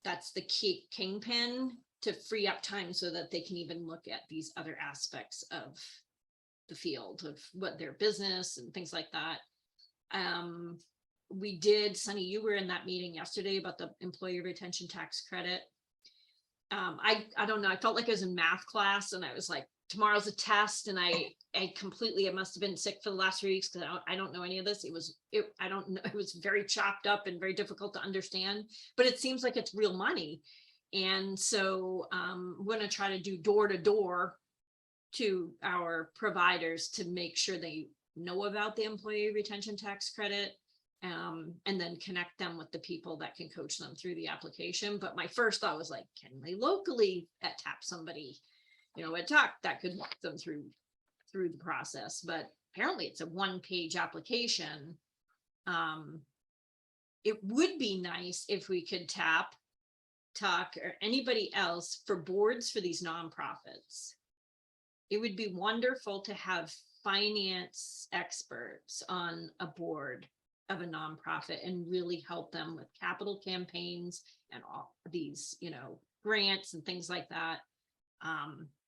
that's the key kingpin to free up time so that they can even look at these other aspects of the field of what their business and things like that. We did, Sunny, you were in that meeting yesterday about the employee retention tax credit. I don't know, I felt like I was in math class and I was like, tomorrow's a test, and I must have been sick for the last 3 weeks because I don't know any of this. I don't know, it was very chopped up and very difficult to understand, but it seems like it's real money. And so we're going to try to do door to door to our providers to make sure they know about the employee retention tax credit, and then connect them with the people that can coach them through the application. But my first thought was like, can they locally tap somebody, at Tuck that could walk them through the process? But apparently it's a 1-page application. It would be nice if we could tap Tuck or anybody else for boards for these nonprofits. It would be wonderful to have finance experts on a board of a nonprofit and really help them with capital campaigns and all these, grants and things like that.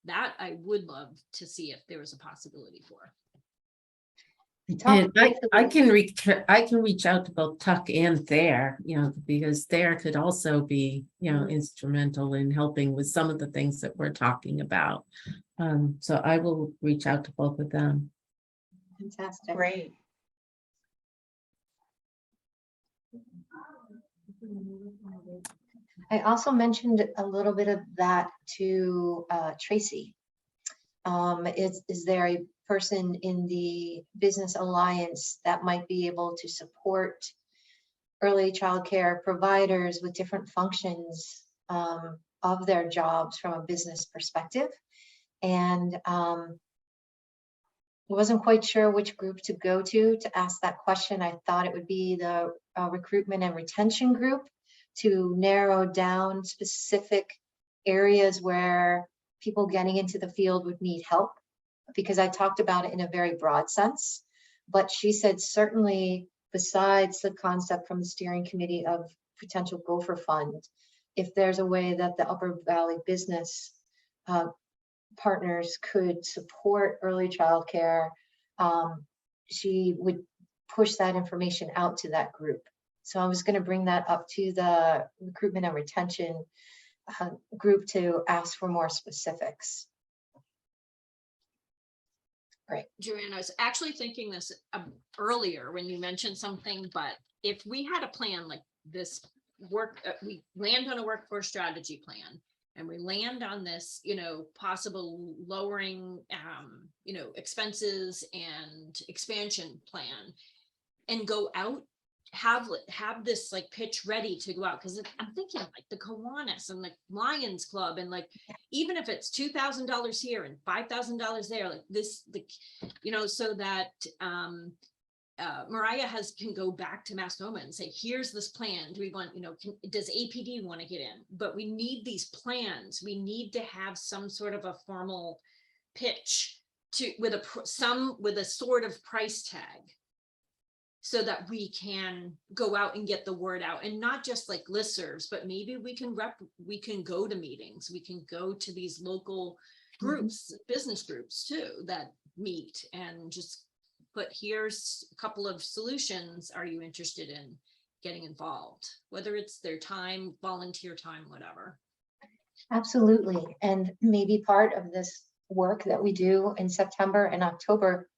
That I would love to see if there was a possibility for. And I can reach out to both Tuck and Thayer, because Thayer could also be, instrumental in helping with some of the things that we're talking about. So I will reach out to both of them. Fantastic. Great. I also mentioned a little bit of that to Tracy. Is there a person in the Business Alliance that might be able to support early childcare providers with different functions of their jobs from a business perspective? And wasn't quite sure which group to go to ask that question. I thought it would be the recruitment and retention group to narrow down specific areas where people getting into the field would need help, because I talked about it in a very broad sense. But she said certainly, besides the concept from the steering committee of potential gopher fund, if there's a way that the Upper Valley business partners could support early childcare, she would push that information out to that group. So I was going to bring that up to the recruitment and retention group to ask for more specifics. Great. Joanne, I was actually thinking this earlier when you mentioned something, but if we had a plan like this we land on a workforce strategy plan, and we land on this, possible lowering, expenses and expansion plan, and go out, have this like pitch ready to go out. Because I'm thinking like the Kiwanis and the Lions Club, and like, even if it's $2,000 here and $5,000 there, like this, so that Mariah can go back to Mascoma and say, here's this plan. Do we want, does APD want to get in? But we need these plans. We need to have some sort of a formal pitch with a sort of price tag, so that we can go out and get the word out, and not just like listservs, but maybe we can go to meetings. We can go to these local groups, business groups too, that meet, and just put, here's a couple of solutions. Are you interested in getting involved? Whether it's their time, volunteer time, whatever. Absolutely. And maybe part of this work that we do in September and October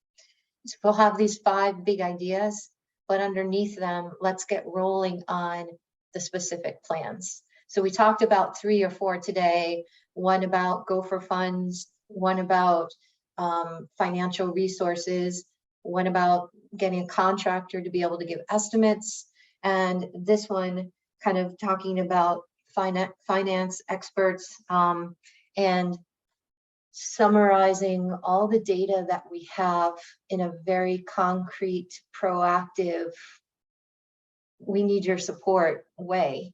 is we'll have these 5 big ideas, but underneath them, let's get rolling on the specific plans. So we talked about 3 or 4 today, one about Gopher funds, one about financial resources, one about getting a contractor to be able to give estimates, and this one kind of talking about finance experts and summarizing all the data that we have in a very concrete, proactive, we need your support way.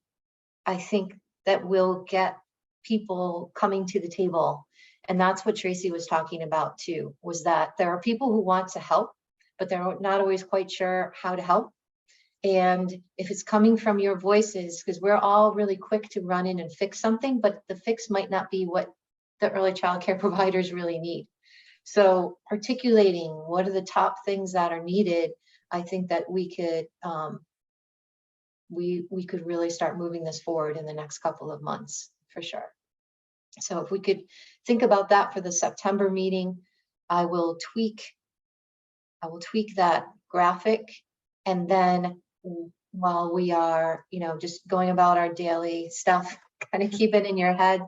I think that will get people coming to the table. And that's what Tracy was talking about too, was that there are people who want to help, but they're not always quite sure how to help. And if it's coming from your voices, because we're all really quick to run in and fix something, but the fix might not be what the early childcare providers really need. So articulating what are the top things that are needed, I think that we could we could really start moving this forward in the next couple of months for sure. So if we could think about that for the September meeting, I will tweak that graphic, and then while we are, just going about our daily stuff, kind of keep it in your head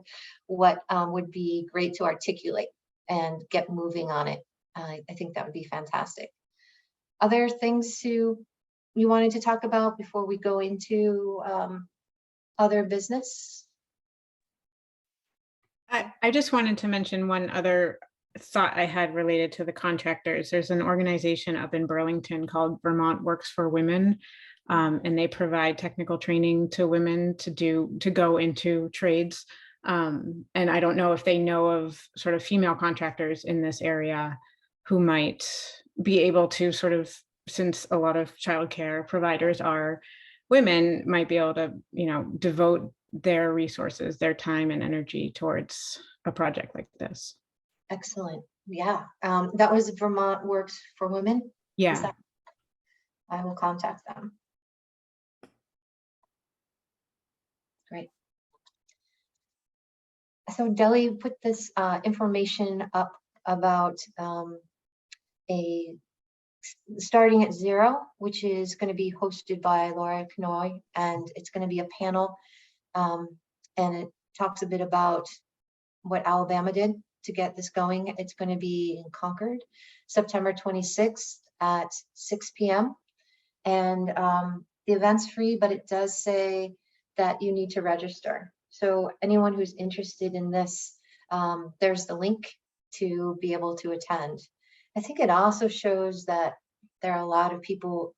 what would be great to articulate and get moving on it. I think that would be fantastic. Other things you wanted to talk about before we go into other business? I just wanted to mention one other thought I had related to the contractors. There's an organization up in Burlington called Vermont Works for Women, and they provide technical training to women to go into trades. And I don't know if they know of sort of female contractors in this area who might be able to sort of, since a lot of childcare providers are women, might be able to, devote their resources, their time and energy towards a project like this. Excellent. Yeah. That was Vermont Works for Women. Yeah. I will contact them. Great. So Deli put this information up about a starting at 0, which is going to be hosted by Laura Knoy, and it's going to be a panel, and it talks a bit about what Alabama did to get this going. It's going to be in Concord, September 26th at 6 p.m. And the event's free, but it does say that you need to register. So anyone who's interested in this, there's the link to be able to attend. I think it also shows that there are a lot of people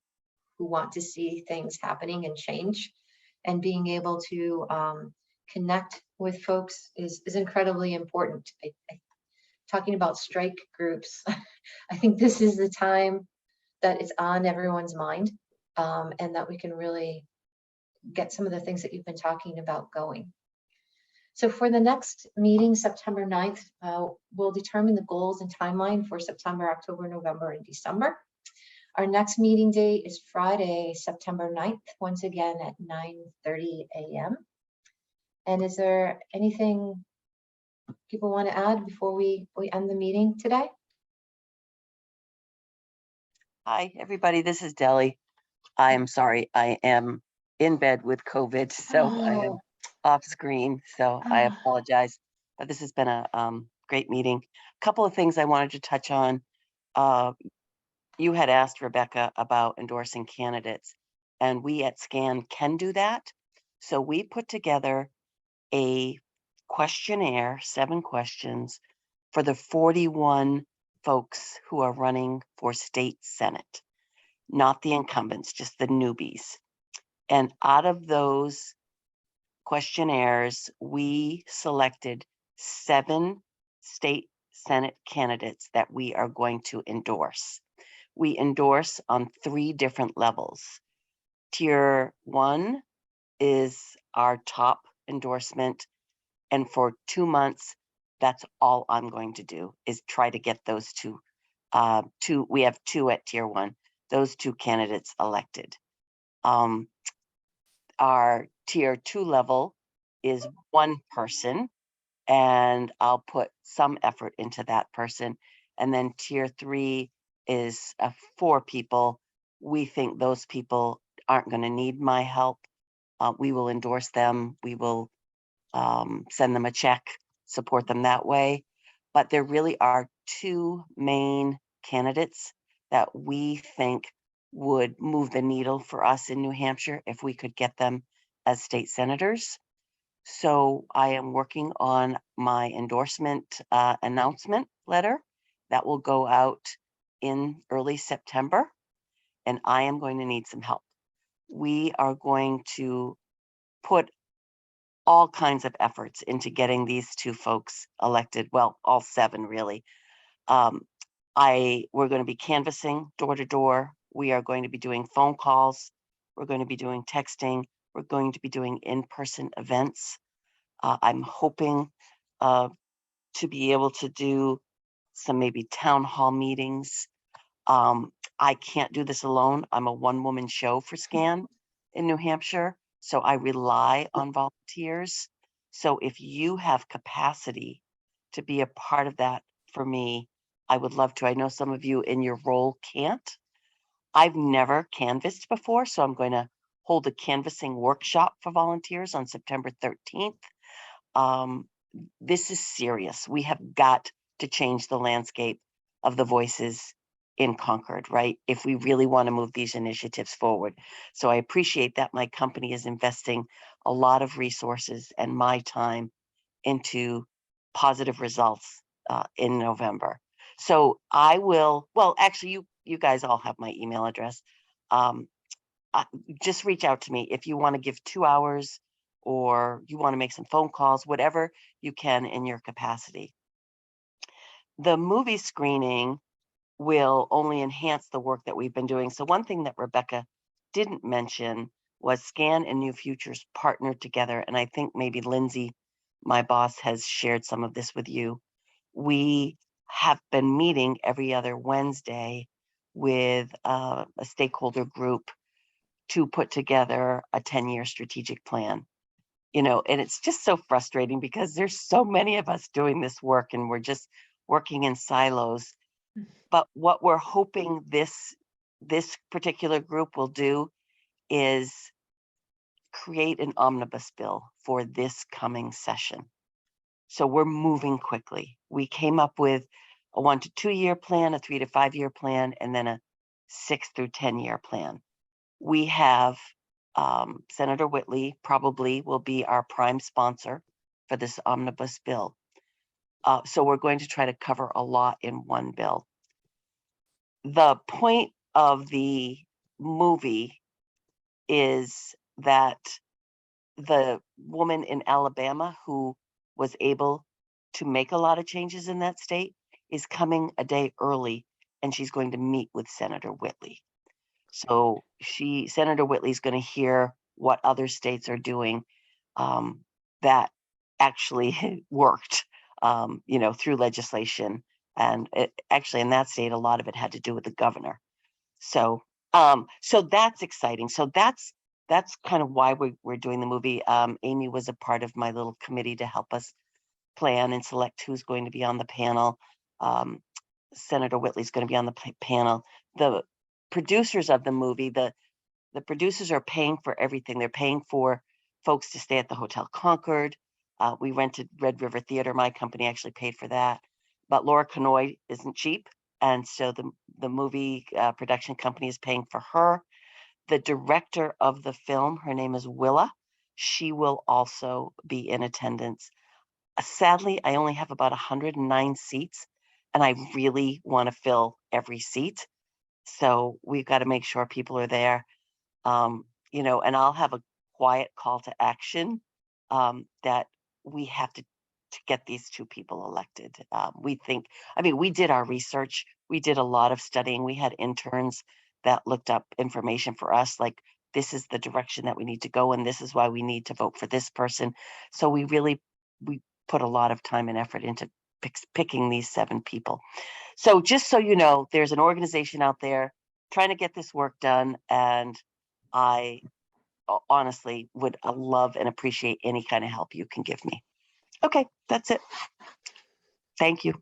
who want to see things happening and change, and being able to connect with folks is incredibly important. Talking about strike groups, I think this is the time that it's on everyone's mind, and that we can really get some of the things that you've been talking about going. So for the next meeting, September 9th, we'll determine the goals and timeline for September, October, November, and December. Our next meeting date is Friday, September 9th, once again at 9:30 a.m. And is there anything people want to add before we end the meeting today? Hi, everybody. This is Deli. I am sorry. I am in bed with COVID, so I am off screen. So I apologize. But this has been a great meeting. A couple of things I wanted to touch on. You had asked Rebecca about endorsing candidates, and we at SCAN can do that. So we put together a questionnaire, 7 questions for the 41 folks who are running for state senate, not the incumbents, just the newbies. And out of those questionnaires, we selected 7 state senate candidates that we are going to endorse. We endorse on 3 different levels. Tier 1 is our top endorsement. And for 2 months, that's all I'm going to do is try to get those 2. We have 2 at tier 1, those 2 candidates elected. Our tier 2 level is 1 person and I'll put some effort into that person. And then tier 3 is 4 people. We think those people aren't going to need my help. We will endorse them. We will send them a check, support them that way. But there really are 2 main candidates that we think would move the needle for us in New Hampshire if we could get them as state senators. So I am working on my endorsement announcement letter that will go out in early September, and I am going to need some help. We are going to put all kinds of efforts into getting these 2 folks elected. Well, all 7 really. We're going to be canvassing door to door. We are going to be doing phone calls. We're going to be doing texting. We're going to be doing in-person events. I'm hoping to be able to do some maybe town hall meetings. I can't do this alone. I'm a one-woman show for SCAN in New Hampshire, so I rely on volunteers. So if you have capacity to be a part of that for me, I would love to. I know some of you in your role can't. I've never canvassed before, so I'm going to hold a canvassing workshop for volunteers on September 13th. This is serious. We have got to change the landscape of the voices in Concord, right? If we really want to move these initiatives forward. So I appreciate that my company is investing a lot of resources and my time into positive results in November. So I will, well, actually, you guys all have my email address. Just reach out to me if you want to give 2 hours or you want to make some phone calls, whatever you can in your capacity. The movie screening will only enhance the work that we've been doing. So one thing that Rebecca didn't mention was SCAN and New Futures partnered together. And I think maybe Lindsay, my boss, has shared some of this with you. We have been meeting every other Wednesday with a stakeholder group to put together a 10-year strategic plan. And it's just so frustrating because there's so many of us doing this work and we're just working in silos. But what we're hoping this particular group will do is create an omnibus bill for this coming session. So we're moving quickly. We came up with a 1 to 2 year plan, a 3 to 5 year plan, and then a 6 through 10 year plan. We have Senator Whitley probably will be our prime sponsor for this omnibus bill. So we're going to try to cover a lot in one bill. The point of the movie is that the woman in Alabama who was able to make a lot of changes in that state is coming a day early, and she's going to meet with Senator Whitley. So Senator Whitley is going to hear what other states are doing that actually worked, through legislation. And actually in that state, a lot of it had to do with the governor. So that's exciting. So that's kind of why we're doing the movie. Amy was a part of my little committee to help us plan and select who's going to be on the panel. Senator Whitley's going to be on the panel. The producers of the movie, the producers are paying for everything. They're paying for folks to stay at the Hotel Concord. We rented Red River Theater. My company actually paid for that. But Laura Canoy isn't cheap. And so the movie production company is paying for her. The director of the film, her name is Willa. She will also be in attendance. Sadly, I only have about 109 seats, and I really want to fill every seat. So we've got to make sure people are there, and I'll have a quiet call to action that we have to get these 2 people elected. We did our research. We did a lot of studying. We had interns that looked up information for us, like this is the direction that we need to go, and this is why we need to vote for this person. So we put a lot of time and effort into picking these 7 people. So just so you know, there's an organization out there trying to get this work done, and I honestly would love and appreciate any kind of help you can give me. Okay, that's it. Thank you.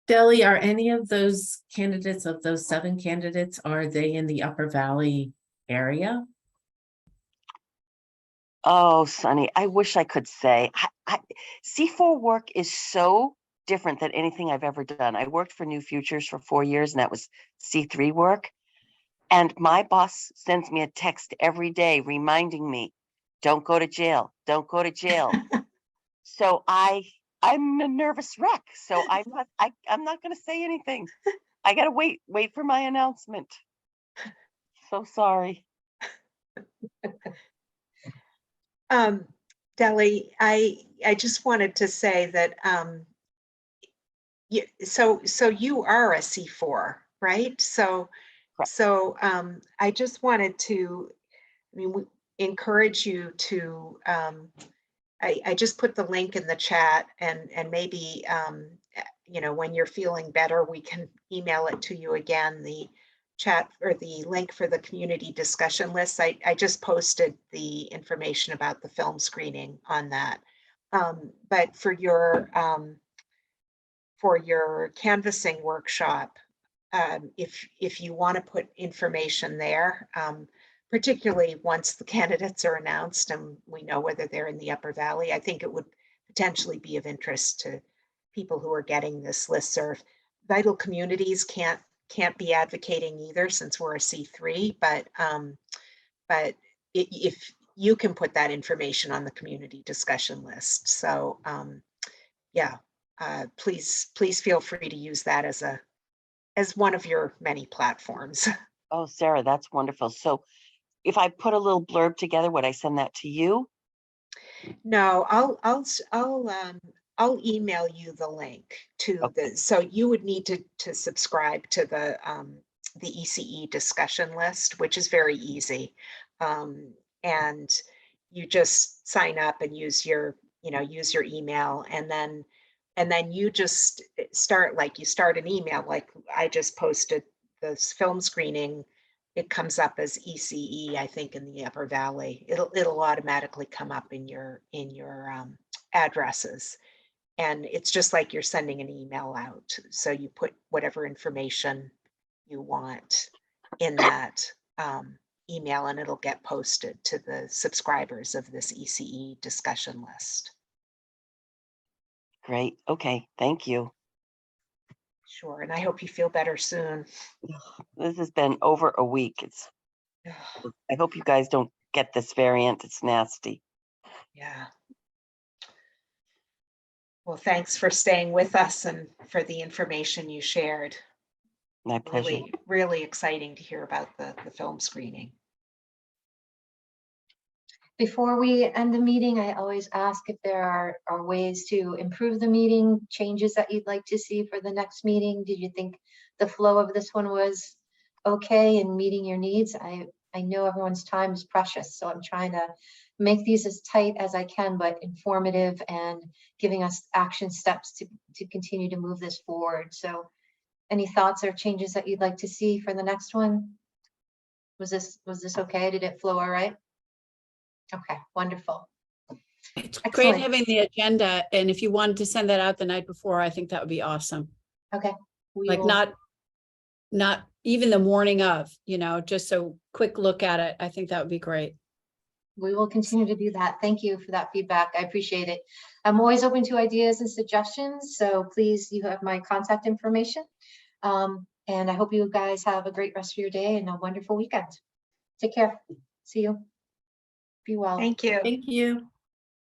Deli, are any of those candidates, of those 7 candidates, are they in the Upper Valley area? Oh, Sonny, I wish I could say. C4 work is so different than anything I've ever done. I worked for New Futures for 4 years, and that was C3 work. And my boss sends me a text every day reminding me, don't go to jail, don't go to jail. So I'm a nervous wreck. So I'm not going to say anything. I got to wait for my announcement. So sorry. Deli, I just wanted to say that so you are a C4, right? Correct. I just wanted to, encourage you to I just put the link in the chat, and maybe when you're feeling better, we can email it to you again, the chat or the link for the community discussion list. I just posted the information about the film screening on that. But for your canvassing workshop, if you want to put information there, particularly once the candidates are announced and we know whether they're in the Upper Valley, I think it would potentially be of interest to people who are getting this listserv. Vital Communities can't be advocating either, since we're a C3, but if you can put that information on the community discussion list. So yeah, please feel free to use that as one of your many platforms. Oh, Sarah, that's wonderful. So if I put a little blurb together, would I send that to you? No, I'll email you the link to Okay. so you would need to subscribe to the ECE discussion list, which is very easy. And you just sign up and use your email, and then you just start an email, like I just posted this film screening. It comes up as ECE, I think, in the Upper Valley. It'll automatically come up in your addresses, and it's just like you're sending an email out. So you put whatever information you want in that email, and it'll get posted to the subscribers of this ECE discussion list. Great. Okay. Thank you. Sure, and I hope you feel better soon. This has been over a week. I hope you guys don't get this variant. It's nasty. Yeah. Well, thanks for staying with us and for the information you shared. My pleasure. Really, really exciting to hear about the film screening. Before we end the meeting, I always ask if there are ways to improve the meeting, changes that you'd like to see for the next meeting. Did you think the flow of this one was okay in meeting your needs? I know everyone's time is precious, so I'm trying to make these as tight as I can, but informative and giving us action steps to continue to move this forward. So any thoughts or changes that you'd like to see for the next one? Was this okay? Did it flow all right? Okay, wonderful. It's Excellent. great having the agenda, and if you wanted to send that out the night before, I think that would be awesome. Okay. Like not even the morning of, just a quick look at it. I think that would be great. We will continue to do that. Thank you for that feedback. I appreciate it. I'm always open to ideas and suggestions, so please, you have my contact information. And I hope you guys have a great rest of your day and a wonderful weekend. Take care. See you. Be well. Thank you. Thank you.